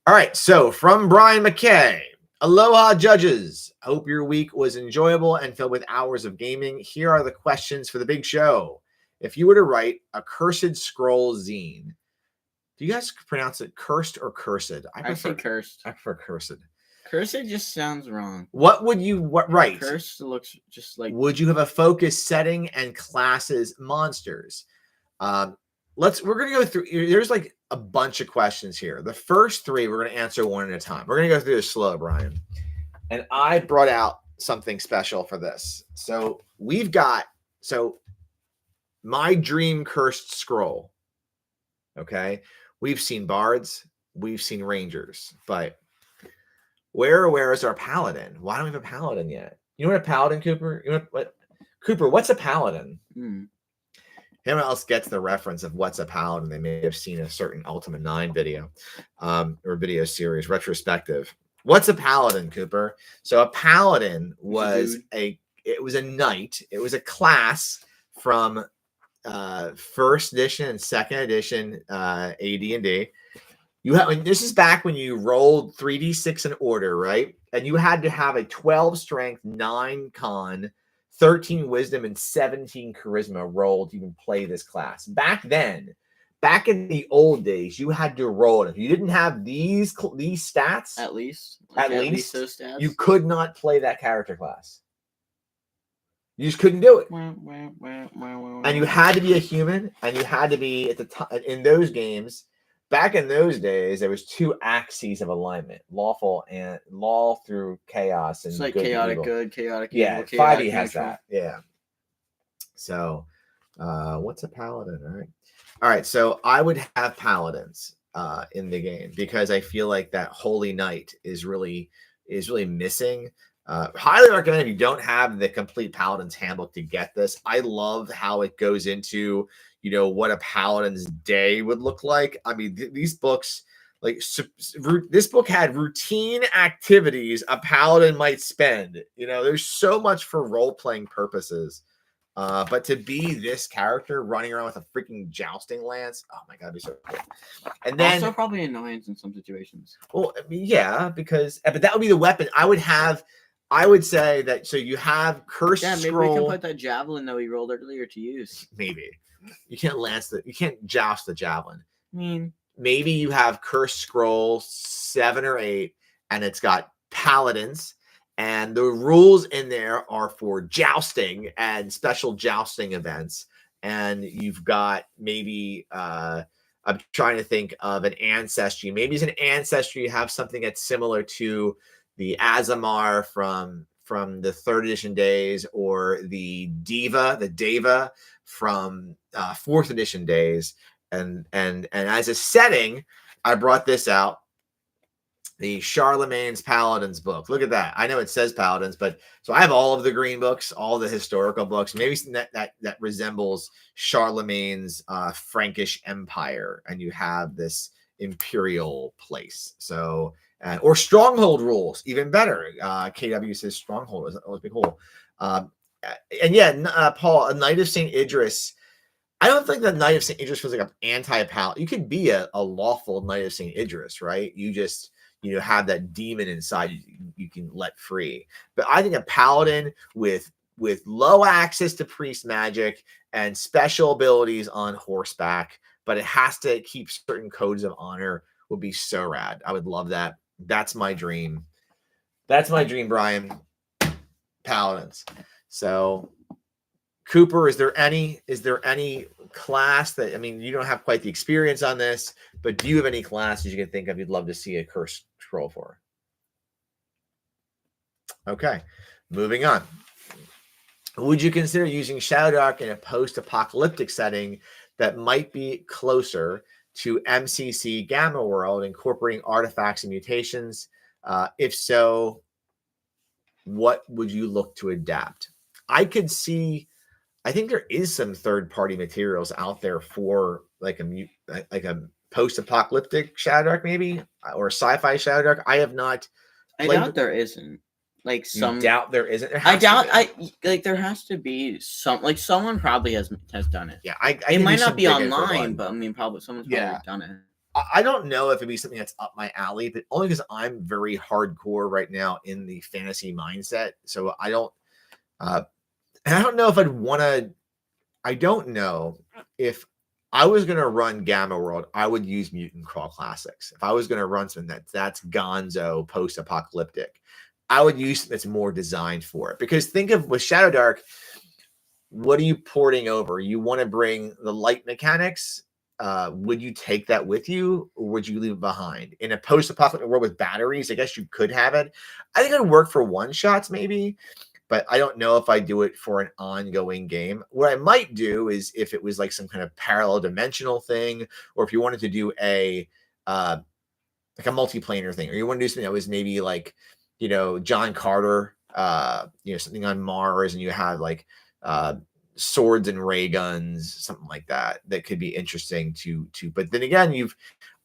All right. So from Brian McKay. Aloha, judges. Hope your week was enjoyable and filled with hours of gaming. Here are the questions for the big show. If you were to write a Cursed Scroll zine, do you guys pronounce it cursed or cursed? I say cursed. I prefer cursed. Cursed just sounds wrong. What would you write? Cursed looks just like. Would you have a focus setting and classes monsters? we're going to go through. There's like a bunch of questions here. The first 3 we're going to answer one at a time. We're going to go through this slow, Brian. And I brought out something special for this. So we've got my dream cursed scroll. Okay, we've seen bards, we've seen rangers, but where is our paladin? Why don't we have a paladin yet? You know what a paladin, Cooper? You know what Cooper? What's a paladin? Anyone else gets the reference of what's a paladin? They may have seen a certain Ultima 9 video or video series retrospective. What's a paladin, Cooper? So a paladin was a knight. It was a class from first edition and second edition AD&D. This is back when you rolled 3d6 in order, right? And you had to have a 12 strength, 9 con, 13 wisdom, and 17 charisma roll to even play this class. Back then, back in the old days, you had to roll it. If you didn't have these stats, at least those stats, you could not play that character class. You just couldn't do it. And you had to be a human, and you had to be at the time in those games. Back in those days, there was 2 axes of alignment: lawful and law through chaos, and it's like good chaotic evil. Good, chaotic yeah, evil. Yeah, 5e has that. Yeah. So, what's a paladin? All right. So I would have paladins in the game because I feel like that holy knight is really missing. Highly recommend if you don't have the complete paladin's handbook to get this. I love how it goes into what a paladin's day would look like. I mean, these books, like this book had routine activities a paladin might spend. There's so much for role-playing purposes. But to be this character running around with a freaking jousting lance, oh my god, it'd be so cool. And then also probably annoyance in some situations. Well, I mean, yeah, because but that would be the weapon. I would say that. So you have cursed scroll. Yeah, maybe we can put that javelin that we rolled earlier to use. Maybe you can't joust the javelin. I mean, maybe you have cursed scroll 7 or 8, and it's got paladins. And the rules in there are for jousting and special jousting events. And you've got maybe, I'm trying to think of an ancestry. Maybe it's an ancestry. You have something that's similar to the Azamar from the 3rd edition days, or the Deva from 4th edition days. And as a setting, I brought this out. The Charlemagne's Paladins book. Look at that. I know it says Paladins, but so I have all of the green books, all the historical books. Maybe that resembles Charlemagne's Frankish Empire, and you have this imperial place. So, or stronghold rules, even better. KW says stronghold was always cool. And yeah, Paul, a Knight of St. Idris. I don't think the Knight of St. Idris was like an anti-paladin. You could be a lawful Knight of St. Idris, right? You just have that demon inside you can let free. But I think a paladin with low access to priest magic and special abilities on horseback, but it has to keep certain codes of honor, would be so rad. I would love that. That's my dream. Brian. Paladins. So Cooper, is there any class that, I mean, you don't have quite the experience on this, but do you have any classes you can think of you'd love to see a curse scroll for? Okay, moving on. Would you consider using Shadowdark in a post-apocalyptic setting that might be closer to MCC Gamma World, incorporating artifacts and mutations? If so, what would you look to adapt? I think there is some third-party materials out there for like a post-apocalyptic Shadowdark, maybe, or sci-fi Shadowdark. I have not. I doubt there isn't. Like some. You doubt there isn't. I doubt. There has to be some. Like someone probably has done it. Yeah, it might not be online, but I mean, probably someone's probably done it. I don't know if it'd be something that's up my alley, but only because I'm very hardcore right now in the fantasy mindset. So I don't. And I don't know if I'd want to. I don't know if I was going to run Gamma World, I would use Mutant Crawl Classics. If I was going to run something that's gonzo post-apocalyptic, I would use something that's more designed for it. Because think of with Shadowdark, what are you porting over? You want to bring the light mechanics would you take that with you, or would you leave it behind? In a post-apocalyptic world with batteries, I guess you could have it. I think it would work for one-shots maybe, but I don't know if I do it for an ongoing game. What I might do is if it was like some kind of parallel dimensional thing, or if you wanted to do a like a multiplanar thing, or you want to do something that was maybe like, John Carter, something on Mars, and you have like swords and ray guns, something like that could be interesting to but then again,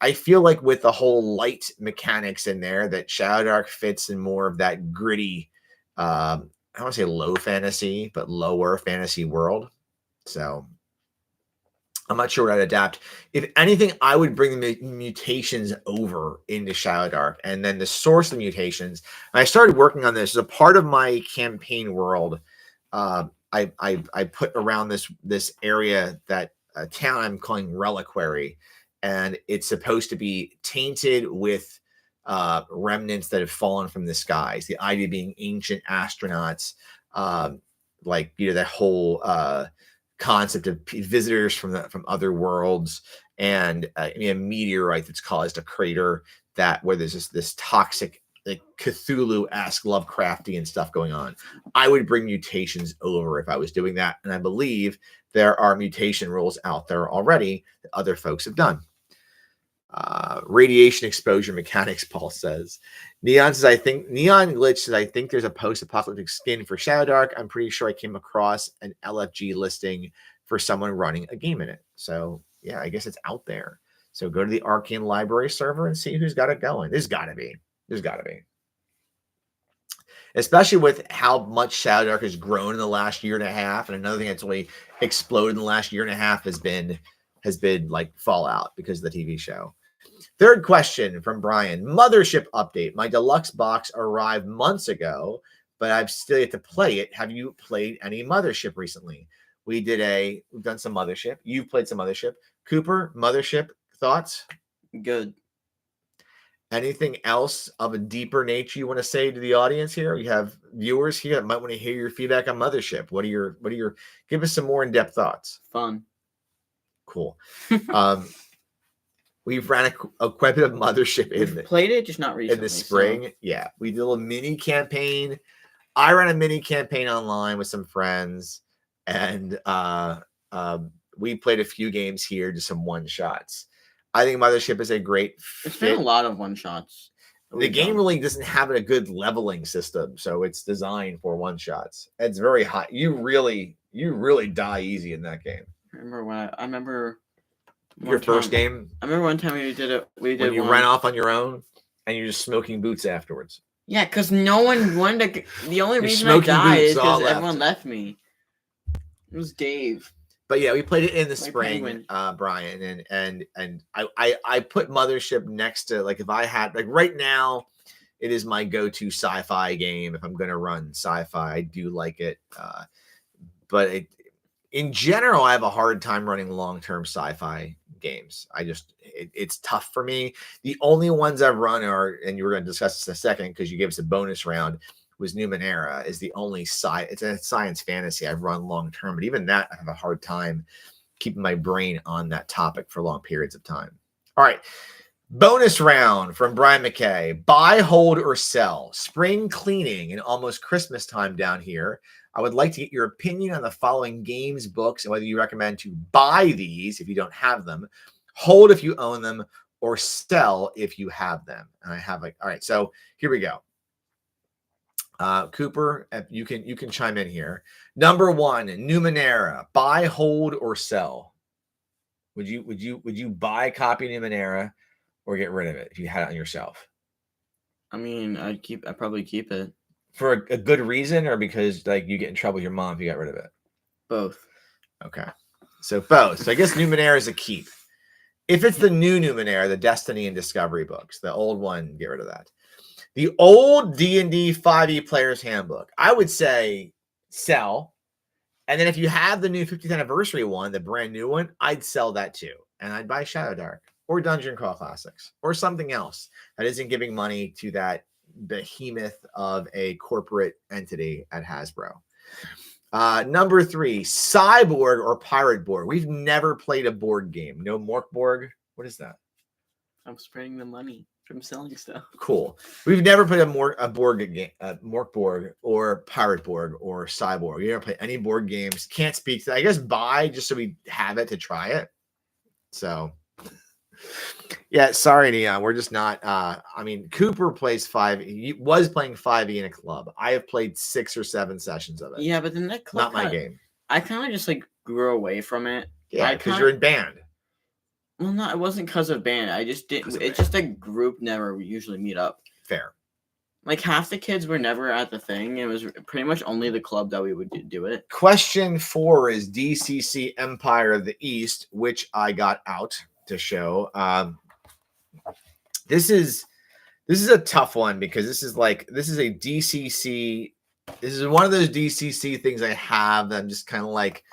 I feel like with the whole light mechanics in there, that Shadowdark fits in more of that gritty, I don't want to say low fantasy, but lower fantasy world. So I'm not sure what I'd adapt. If anything, I would bring the mutations over into Shadowdark, and then the source of mutations. And I started working on this as a part of my campaign world. I put around this area that a town I'm calling Reliquary, and it's supposed to be tainted with remnants that have fallen from the skies. The idea being ancient astronauts, that whole concept of visitors from other worlds, and a meteorite that's caused a crater where there's this toxic, like Cthulhu-esque Lovecraftian stuff going on. I would bring mutations over if I was doing that, and I believe there are mutation rules out there already that other folks have done. Radiation exposure mechanics, Paul says. Neon Glitch says, I think there's a post-apocalyptic skin for Shadowdark. I'm pretty sure I came across an LFG listing for someone running a game in it. So yeah, I guess it's out there. So go to the Arcane Library server and see who's got it going. There's got to be. Especially with how much Shadowdark has grown in the last year and a half. And another thing that's really exploded in the last year and a half has been like Fallout because of the TV show. Third question from Brian. Mothership update. My deluxe box arrived months ago, but I've still yet to play it. Have you played any Mothership recently? We've done some Mothership. You've played some Mothership. Cooper, Mothership, thoughts? Good. Anything else of a deeper nature you want to say to the audience here? We have viewers here that might want to hear your feedback on Mothership. What are your give us some more in-depth thoughts? Fun. Cool. We've ran quite a bit of Mothership played it, just not recently. In the spring. So. Yeah. We did a little mini campaign. I ran a mini campaign online with some friends, and we played a few games here, just some one-shots. I think Mothership is a great fit. It's been a lot of one-shots. The game really doesn't have a good leveling system, so it's designed for one-shots. It's very high. You really die easy in that game. I remember your first game. I remember one time we did it. When you ran off on your own and you're just smoking boots afterwards. Yeah, because no one wanted to. The only reason I died is because everyone left me. It was Dave. But yeah, we played it in the spring, Brian, and I put Mothership next to, like, if I had, like, right now, it is my go-to sci-fi game. If I'm going to run sci-fi, I do like it. But in general, I have a hard time running long-term sci-fi games. It's tough for me. The only ones I've run are, and you were going to discuss this in a second because you gave us a bonus round, was Numenera. Is the only it's a science fantasy I've run long-term, but even that I have a hard time keeping my brain on that topic for long periods of time. All right. Bonus round from Brian McKay. Buy, hold, or sell. Spring cleaning and almost Christmas time down here. I would like to get your opinion on the following games, books, and whether you recommend to buy these if you don't have them, hold if you own them, or sell if you have them. And I have all right, so here we go. Cooper, you can chime in here. Number one, Numenera. Buy, hold, or sell. Would you buy a copy of Numenera or get rid of it if you had it on yourself? I mean, I'd probably keep it. For a good reason, or because like you get in trouble with your mom if you got rid of it? Both. Okay. So both. So I guess Numenera is a keep. If it's the new Numenera, the Destiny and Discovery books, the old one, get rid of that. The old D&D 5e Player's Handbook, I would say sell. And then if you have the new 50th anniversary one, the brand new one, I'd sell that too. And I'd buy Shadowdark or Dungeon Crawl Classics or something else that isn't giving money to that behemoth of a corporate entity at Hasbro. Number 3, Cyborg or Pirate Board. We've never played a board game. No Morkborg. What is that? I'm spreading the money from selling stuff. Cool. We've never played a board game, Morkborg or Pirate Board or Cyborg. We never played any board games. Can't speak to that. I guess buy just so we have it to try it. So, yeah, sorry, Neon. We're just not. I mean, Cooper plays 5. He was playing 5e in a club. I have played 6 or 7 sessions of it. Yeah, but then that club not my game. I kind of just like grew away from it. Yeah, because you're in band. Well, no, it wasn't because of band. I just didn't. It's just a group never usually meet up. Fair. Like half the kids were never at the thing. It was pretty much only the club that we would do it. Question 4 is DCC Empire of the East, which I got out to show. This is a tough one because this is a DCC. This is one of those DCC things I have that I'm just kind of like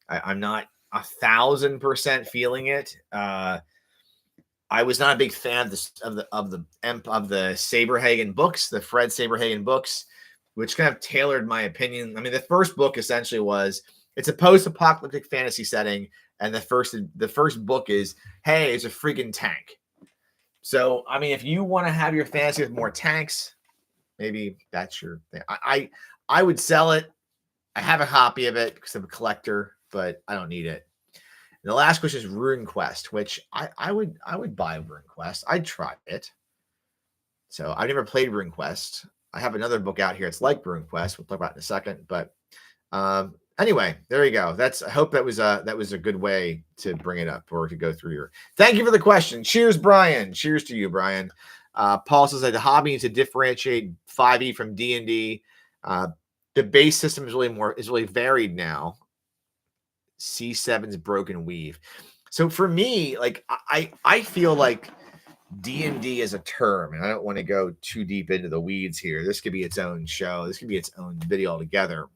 I'm not 1,000% feeling it. I was not a big fan of the Saberhagen books, the Fred Saberhagen books, which kind of tailored my opinion. I mean, the first book essentially was it's a post-apocalyptic fantasy setting, and the first book is, hey, it's a freaking tank. So, I mean, if you want to have your fantasy with more tanks, maybe that's your thing. I would sell it. I have a copy of it because I'm a collector, but I don't need it. And the last question is Rune Quest, which I would buy Rune Quest. I'd try it. So I've never played Rune Quest. I have another book out here. It's like Rune Quest. We'll talk about it in a second. But anyway, there you go. I hope that was a good way to bring it up or to go through your. Thank you for the question. Cheers, Brian. Cheers to you, Brian. Paul says that the hobby needs to differentiate 5e from D&D. The base system is really varied now. C7's Broken Weave. So for me, like I feel like D&D as a term, and I don't want to go too deep into the weeds here. This could be its own show. This could be its own video altogether.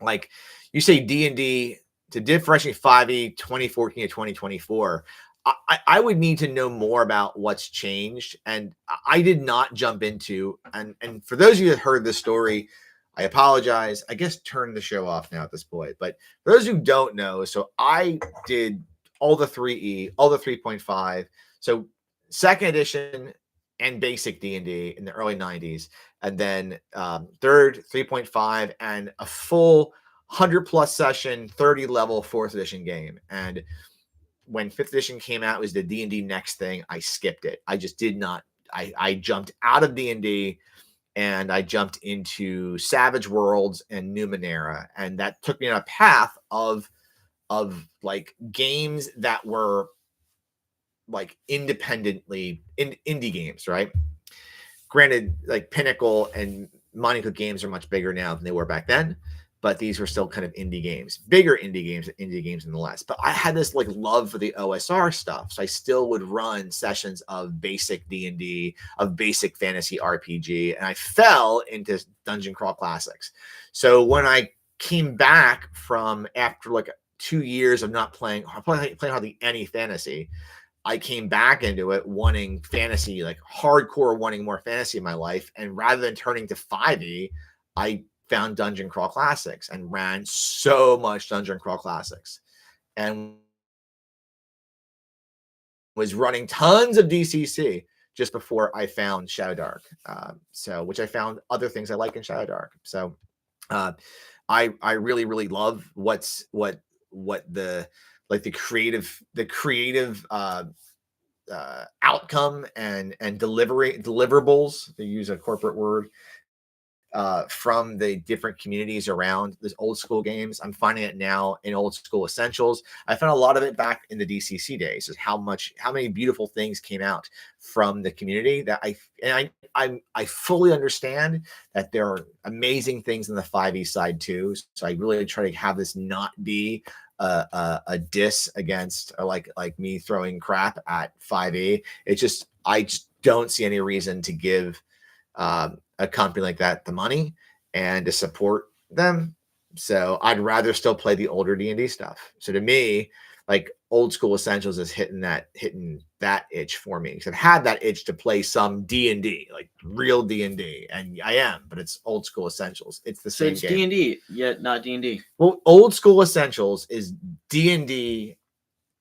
Like you say D&D to differentiate 5e 2014 to 2024. I would need to know more about what's changed. And I did not jump into, and for those of you that heard this story, I apologize. I guess turn the show off now at this point. But for those who don't know, so I did all the 3E, all the 3.5. So second edition and basic D&D in the early 90s. And then third, 3.5, and a full 100-plus session, 30-level 4th edition game. And when 5th edition came out, it was the D&D next thing. I skipped it. I just did not. I jumped out of D&D. And I jumped into Savage Worlds and Numenera, and that took me on a path of like games that were like independently indie games, right? Granted, like Pinnacle and Monte Cook games are much bigger now than they were back then, but these were still kind of indie games, bigger indie games nonetheless. But I had this like love for the OSR stuff, so I still would run sessions of basic D&D, of basic fantasy RPG, and I fell into Dungeon Crawl Classics. So when I came back from after like 2 years of not playing hardly any fantasy, I came back into it wanting fantasy, like hardcore, wanting more fantasy in my life, and rather than turning to 5e, I found Dungeon Crawl Classics and ran so much Dungeon Crawl Classics and was running tons of DCC just before I found Shadowdark. Which I found other things I like in Shadowdark. So I really, really love what the creative outcome and deliverables, to use a corporate word, from the different communities around this old school games. I'm finding it now in Old School Essentials. I found a lot of it back in the DCC days, is how many beautiful things came out from the community that I fully understand that there are amazing things in the 5e side too. So I really try to have this not be a diss against, or like me throwing crap at 5e. I just don't see any reason to give a company like that the money and to support them. So I'd rather still play the older D&D stuff. So to me, like Old School Essentials is hitting that itch for me. Because I've had that itch to play some D&D, like real D&D, and I am, but it's Old School Essentials. It's the same game. It's D&D, yet not D&D. Well, Old School Essentials is D&D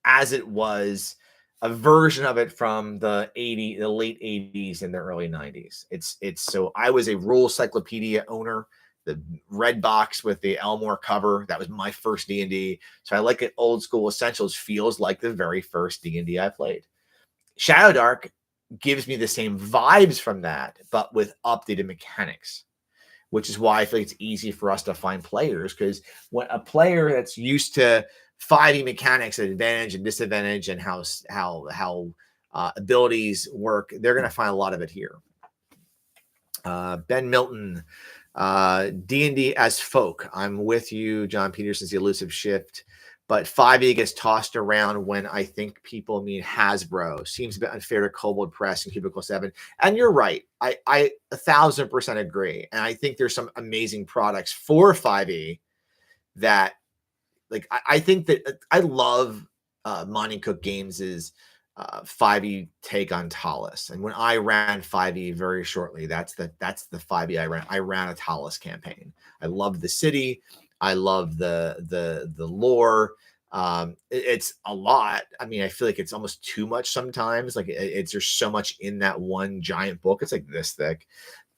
as it was, a version of it from the late 80s and the early 90s. It's so I was a rule cyclopedia owner, the red box with the Elmore cover. That was my first D&D. So I like it. Old School Essentials feels like the very first D&D I played. Shadowdark gives me the same vibes from that, but with updated mechanics, which is why I feel like it's easy for us to find players, because when a player that's used to 5e mechanics and advantage and disadvantage and how abilities work, they're going to find a lot of it here. Ben Milton, D&D as folk. I'm with you, John Peterson's The Elusive Shift, but 5e gets tossed around when I think people mean Hasbro. Seems a bit unfair to Kobold Press and Cubicle 7. And you're right. I 1,000% agree. And I think there's some amazing products for 5e that, like, I think that I love Monty Cook Games' 5e take on Talus. And when I ran 5e very shortly, that's the 5e I ran. I ran a Talus campaign. I love the city. I love the lore. It's a lot. I mean, I feel like it's almost too much sometimes. Like there's so much in that one giant book. It's like this thick.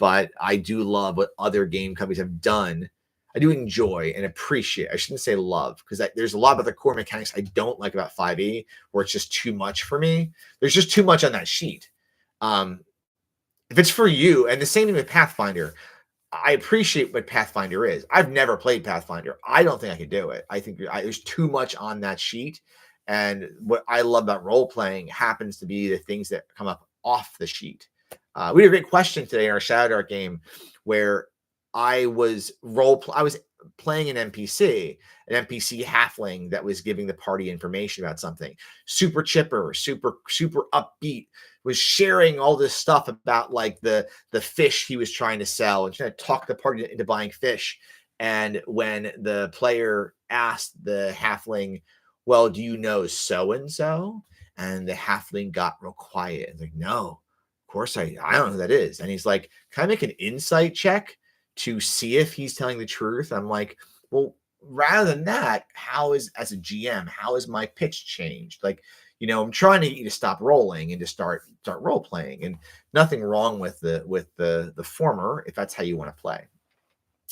But I do love what other game companies have done. I do enjoy and appreciate. I shouldn't say love, because there's a lot about the core mechanics I don't like about 5e, where it's just too much for me. There's just too much on that sheet. If it's for you, and the same thing with Pathfinder, I appreciate what Pathfinder is. I've never played Pathfinder. I don't think I could do it. I think there's too much on that sheet. And what I love about role playing happens to be the things that come up off the sheet. We had a great question today in our Shadowdark game where I was playing an NPC halfling that was giving the party information about something. Super chipper, super upbeat, was sharing all this stuff about like the fish he was trying to sell and trying to talk the party into buying fish. And when the player asked the halfling, well, do you know so-and-so? And the halfling got real quiet and like, no, of course I don't know who that is. And he's like, can I make an insight check to see if he's telling the truth? I'm like, well, rather than that, as a GM, how has my pitch changed? Like, I'm trying to get you to stop rolling and to start role playing, and nothing wrong with the former if that's how you want to play.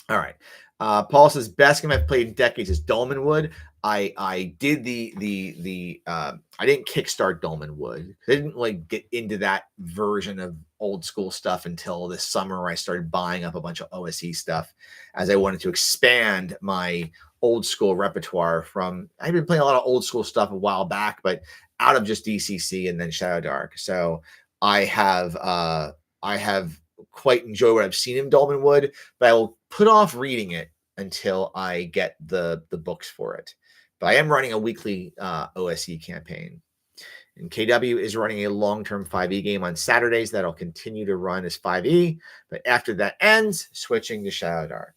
All right. Paul says best game I've played in decades is Dolmenwood. I did I didn't kickstart Dolmenwood. I didn't like get into that version of old school stuff until this summer, where I started buying up a bunch of OSE stuff as I wanted to expand my old school repertoire. I've been playing a lot of old school stuff a while back, but out of just DCC and then Shadowdark. So I have quite enjoyed what I've seen in Dolmenwood, but I will put off reading it until I get the books for it. But I am running a weekly OSE campaign. And KW is running a long-term 5e game on Saturdays that'll continue to run as 5e. But after that ends, switching to Shadowdark.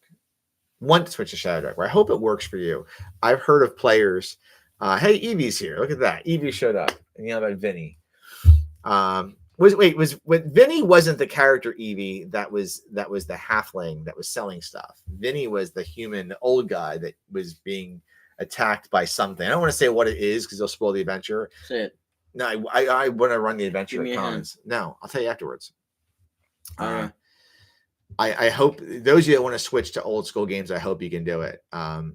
Want to switch to Shadowdark. Well, I hope it works for you. I've heard of players. Hey, Evie's here. Look at that. Evie showed up. And about Vinny. Vinny wasn't the character Evie that was the halfling that was selling stuff. Vinny was the human old guy that was being attacked by something. I don't want to say what it is because they'll spoil the adventure. Say it. No, I want to run the adventure. Give me a hint. No, I'll tell you afterwards. I hope those of you that want to switch to old school games, I hope you can do it. Oh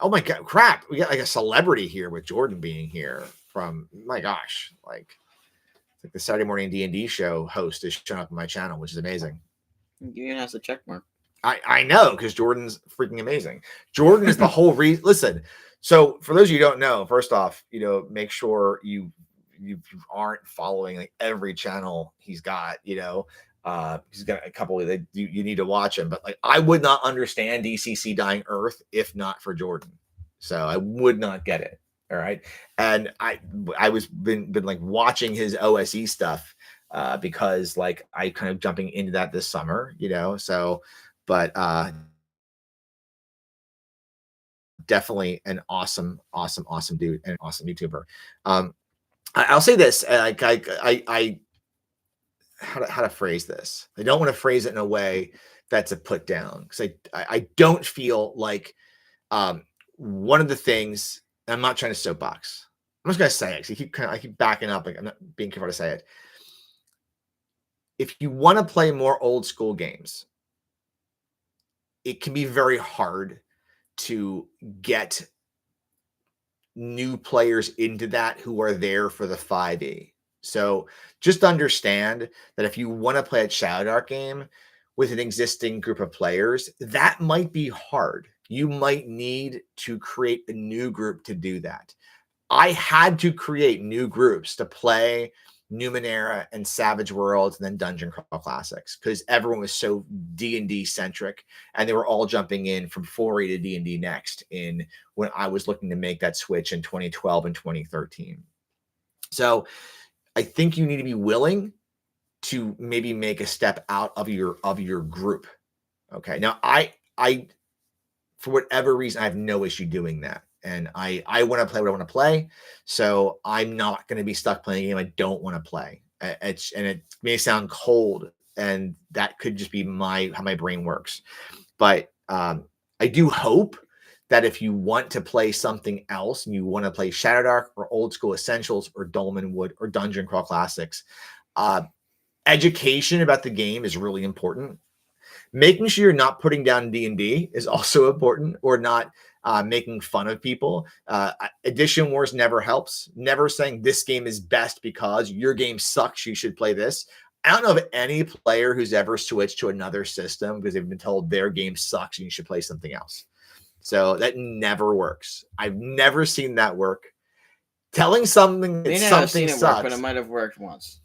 my god, crap! We got like a celebrity here with Jordan being here from. My gosh, like the Saturday morning D&D show host is showing up on my channel, which is amazing. You can ask a check mark. I know, because Jordan's freaking amazing. Jordan is the whole reason. Listen, so for those of you who don't know, first off, make sure you aren't following like every channel he's got. He's got a couple that you need to watch him. But like, I would not understand DCC Dying Earth if not for Jordan. So I would not get it. All right. And I was been like watching his OSE stuff because like I kind of jumping into that this summer, so, but definitely an awesome dude and awesome YouTuber. I'll say this, I how to phrase this. I don't want to phrase it in a way that's a put down, because I don't feel like one of the things. I'm not trying to soapbox. I'm just gonna say it. I keep backing up. Like, I'm not being careful to say it. If you want to play more old school games, it can be very hard to get new players into that who are there for the 5e. So just understand that if you want to play a Shadowdark game with an existing group of players, that might be hard. You might need to create a new group to do that. I had to create new groups to play Numenera and Savage Worlds and then Dungeon Crawl Classics, because everyone was so D&D centric, and they were all jumping in from 4e to D&D next in when I was looking to make that switch in 2012 and 2013. So I think you need to be willing to maybe make a step out of your group. Okay. Now I for whatever reason, I have no issue doing that. And I want to play what I want to play. So I'm not going to be stuck playing a game I don't want to play. It may sound cold, and that could just be how my brain works. But I do hope that if you want to play something else and you want to play Shadowdark or Old School Essentials or Dolmenwood or Dungeon Crawl Classics, education about the game is really important. Making sure you're not putting down D&D is also important, or not making fun of people. Edition wars never helps. Never saying this game is best because your game sucks, you should play this. I don't know of any player who's ever switched to another system because they've been told their game sucks and you should play something else. So that never works. I've never seen that work. Telling something that something sucks, but it might have worked once.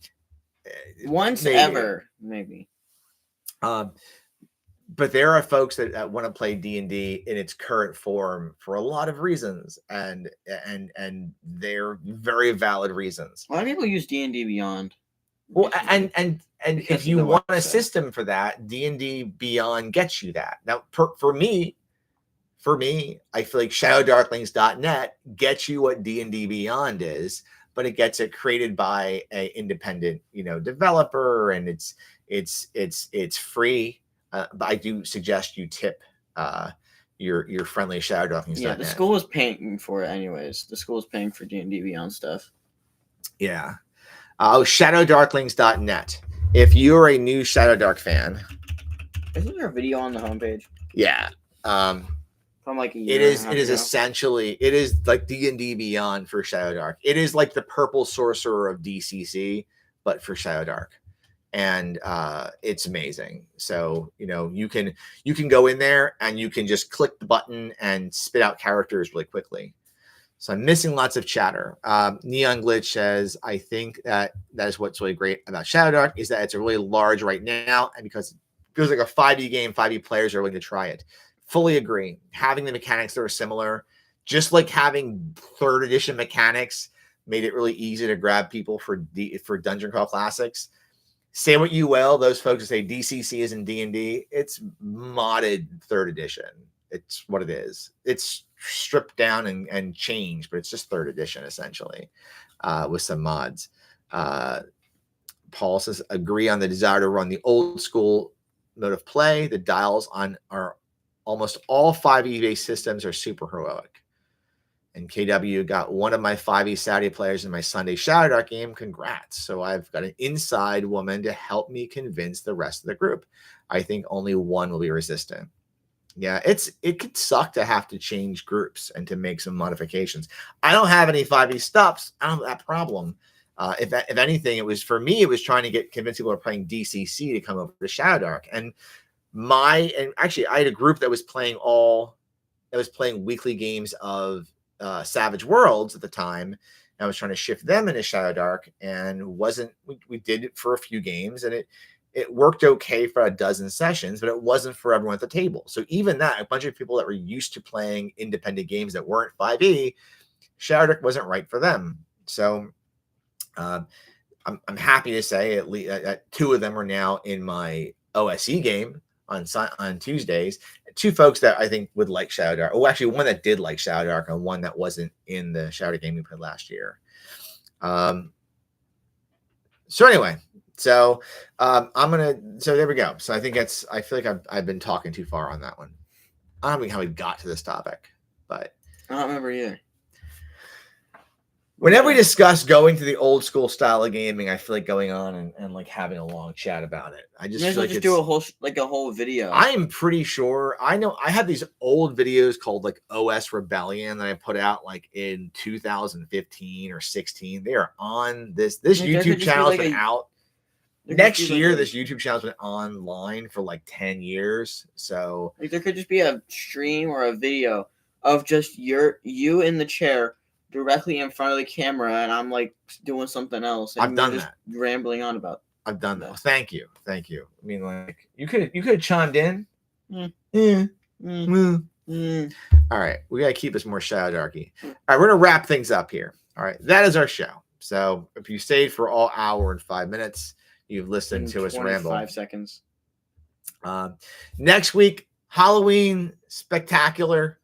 Maybe. But there are folks that want to play D&D in its current form for a lot of reasons, and they're very valid reasons. A lot of people use D&D Beyond. Well, and if you want a system for that, D&D Beyond gets you that. Now, for me, I feel like shadowdarklings.net gets you what D&D Beyond is, but it gets it created by an independent, developer, and it's free. But I do suggest you tip your friendly Shadowdarklings.net. Yeah, the school is paying for it anyways. The school is paying for D&D Beyond stuff. Yeah. Shadowdarklings.net. If you're a new Shadowdark fan. Isn't there a video on the homepage? Yeah. From like a year it is essentially, it is like D&D Beyond for Shadowdark. It is like the Purple Sorcerer of DCC, but for Shadowdark. And it's amazing. So you can go in there and you can just click the button and spit out characters really quickly. So I'm missing lots of chatter. Neon Glitch says, I think that is what's really great about Shadowdark, is that it's a really large right now, and because it feels like a 5e game, 5e players are willing to try it. Fully agree. Having the mechanics that are similar, just like having 3rd edition mechanics made it really easy to grab people for Dungeon Crawl Classics. Say what you will, those folks who say DCC isn't D&D, it's modded 3rd edition. It's what it is. It's stripped down and changed, but it's just 3rd edition essentially, with some mods. Paul says, agree on the desire to run the old school mode of play. The dials on our almost all 5e based systems are super heroic. And KW got one of my 5e Saturday players in my Sunday Shadowdark game. Congrats. So I've got an inside woman to help me convince the rest of the group. I think only one will be resistant. Yeah, it could suck to have to change groups and to make some modifications. I don't have any 5e stuffs. I don't have that problem. If anything, it was for me, it was trying to convince people who are playing DCC to come over to Shadowdark. And actually I had a group that was playing weekly games of Savage Worlds at the time. I was trying to shift them into Shadowdark, and we did it for a few games, and it worked okay for a dozen sessions, but it wasn't for everyone at the table. So even that, a bunch of people that were used to playing independent games that weren't 5e, Shadowdark wasn't right for them. So I'm happy to say at least 2 of them are now in my OSE game, on Tuesdays. Two folks that I think would like Shadowdark. Oh, actually, one that did like Shadowdark and one that wasn't in the Shadowdark game we played last year. So anyway, so so there we go. So I think I feel like I've been talking too far on that one. I don't know how we got to this topic, but I don't remember either. Whenever we discuss going to the old school style of gaming, I feel like going on and like having a long chat about it. I just feel like just do a whole video. I'm pretty sure I know I have these old videos called like OS Rebellion that I put out like in 2015 or 16. They are on this YouTube channel's been out. Next year, this YouTube channel's been online for like 10 years. So like there could just be a stream or a video of just you in the chair directly in front of the camera, and I'm like doing something else. And I've done that. Rambling on about. I've done that. Thank you. I mean, like you could have chimed in. All right, we gotta keep this more Shadowdarky. All right, we're gonna wrap things up here. All right, that is our show. So if you stayed for all hour and 5 minutes, you've listened to us ramble. 5 seconds. Next week, Halloween spectacular.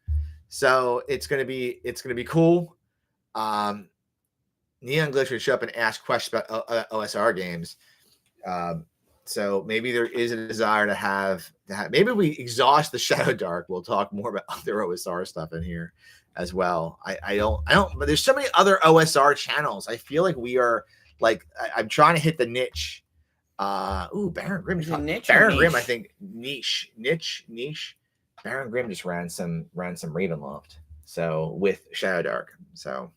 So it's gonna be cool. Neon Glitch would show up and ask questions about OSR games. So maybe there is a desire to have maybe we exhaust the Shadowdark. We'll talk more about other OSR stuff in here as well. I don't, but there's so many other OSR channels. I feel like we are like, I'm trying to hit the niche. Baron Grimm. Baron Grimm, I think niche. Baron Grimm just ran some Ravenloft. So with Shadowdark. So,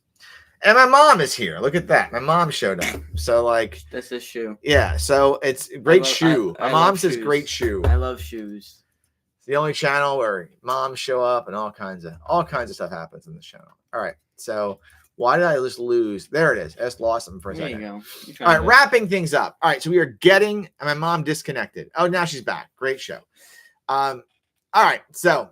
and my mom is here. Look at that. My mom showed up. So like that's a shoe. Yeah. So it's a great shoe. My mom says shoes. Great shoe. I love shoes. It's the only channel where moms show up and all kinds of stuff happens in this channel. All right. So why did I just lose? There it is. I just lost them for a second. There you go. All right. Wrapping things up. All right. So we are getting my mom disconnected. Oh, now she's back. Great show. All right. So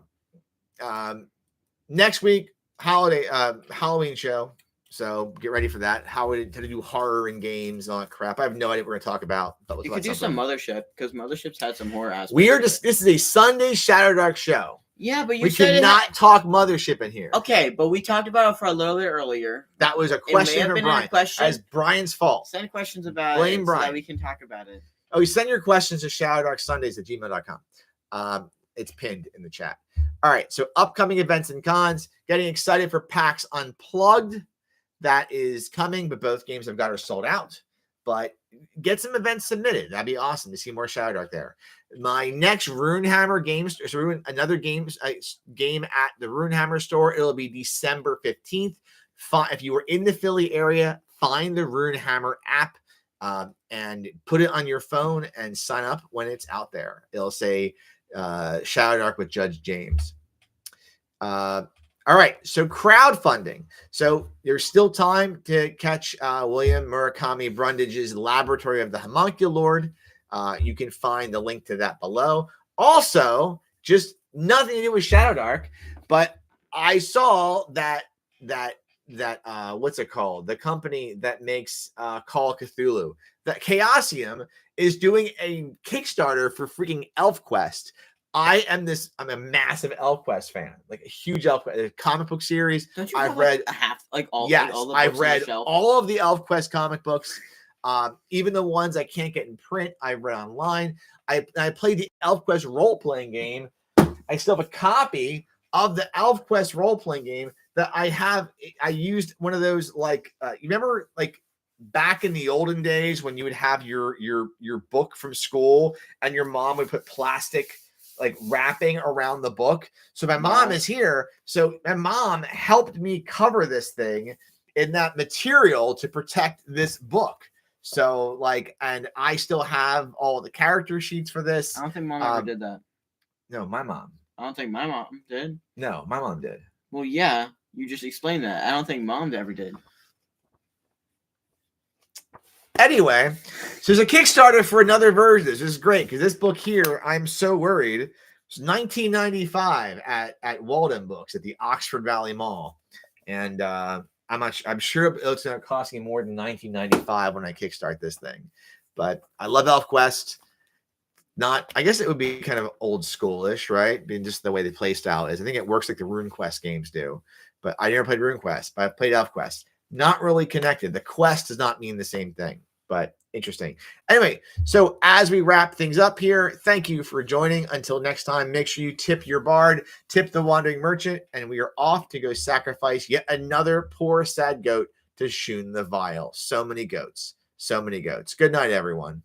next week, Halloween show. So get ready for that. How to do horror in games and all that crap. I have no idea what we're going to talk about. But you could do some Mothership because Mothership's had some horror aspects. This is a Sunday Shadowdark show. Yeah, but we cannot talk Mothership in here. Okay, but we talked about it for a little bit earlier. That was a question from Brian. As Brian's fault. Send questions about Blame it Brian. so that we can talk about it. Oh, you send your questions to shadowdarksundays@gmail.com. It's pinned in the chat. All right, so upcoming events and cons. Getting excited for PAX Unplugged. That is coming, but both games I've got are sold out. But get some events submitted. That'd be awesome to see more Shadowdark there. My next Runehammer games, another game at the Runehammer store. It'll be December 15th. If you were in the Philly area, find the Runehammer app and put it on your phone and sign up when it's out there. It'll say Shadowdark with Judge James. All right, so crowdfunding. So there's still time to catch William Murakami Brundage's Laboratory of the Homunculord. You can find the link to that below. Also, just nothing to do with Shadowdark, but I saw that what's it called? The company that makes Call of Cthulhu, that Chaosium is doing a Kickstarter for freaking ElfQuest. I'm a massive ElfQuest fan, like a huge ElfQuest comic book series. Don't you I've read all the books I've read all of the ElfQuest comic books, even the ones I can't get in print. I read online. I played the ElfQuest role playing game. I still have a copy of the ElfQuest role playing game that I have. I used one of those you remember like back in the olden days when you would have your book from school and your mom would put plastic like wrapping around the book. So my mom is here. So my mom helped me cover this thing in that material to protect this book. So like, and I still have all the character sheets for this. I don't think mom ever did that. No, my mom. I don't think my mom did. No, my mom did. Well, yeah, you just explained that. I don't think mom ever did. Anyway, so there's a Kickstarter for another version. This is great because this book here, I'm so worried. It's $19.95 at Walden Books at the Oxford Valley Mall, and I'm sure it's going to cost me more than $19.95 when I kickstart this thing. But I love ElfQuest. not, I guess it would be kind of old schoolish, right? Being just the way the play style is. I think it works like the RuneQuest games do, but I never played RuneQuest, but I've played ElfQuest. Not really connected. The quest does not mean the same thing, but interesting. Anyway, so as we wrap things up here, thank you for joining. Until next time, make sure you tip your bard, tip the wandering merchant, and we are off to go sacrifice yet another poor, sad goat to Shun the Vile. So many goats. So many goats. Good night, everyone.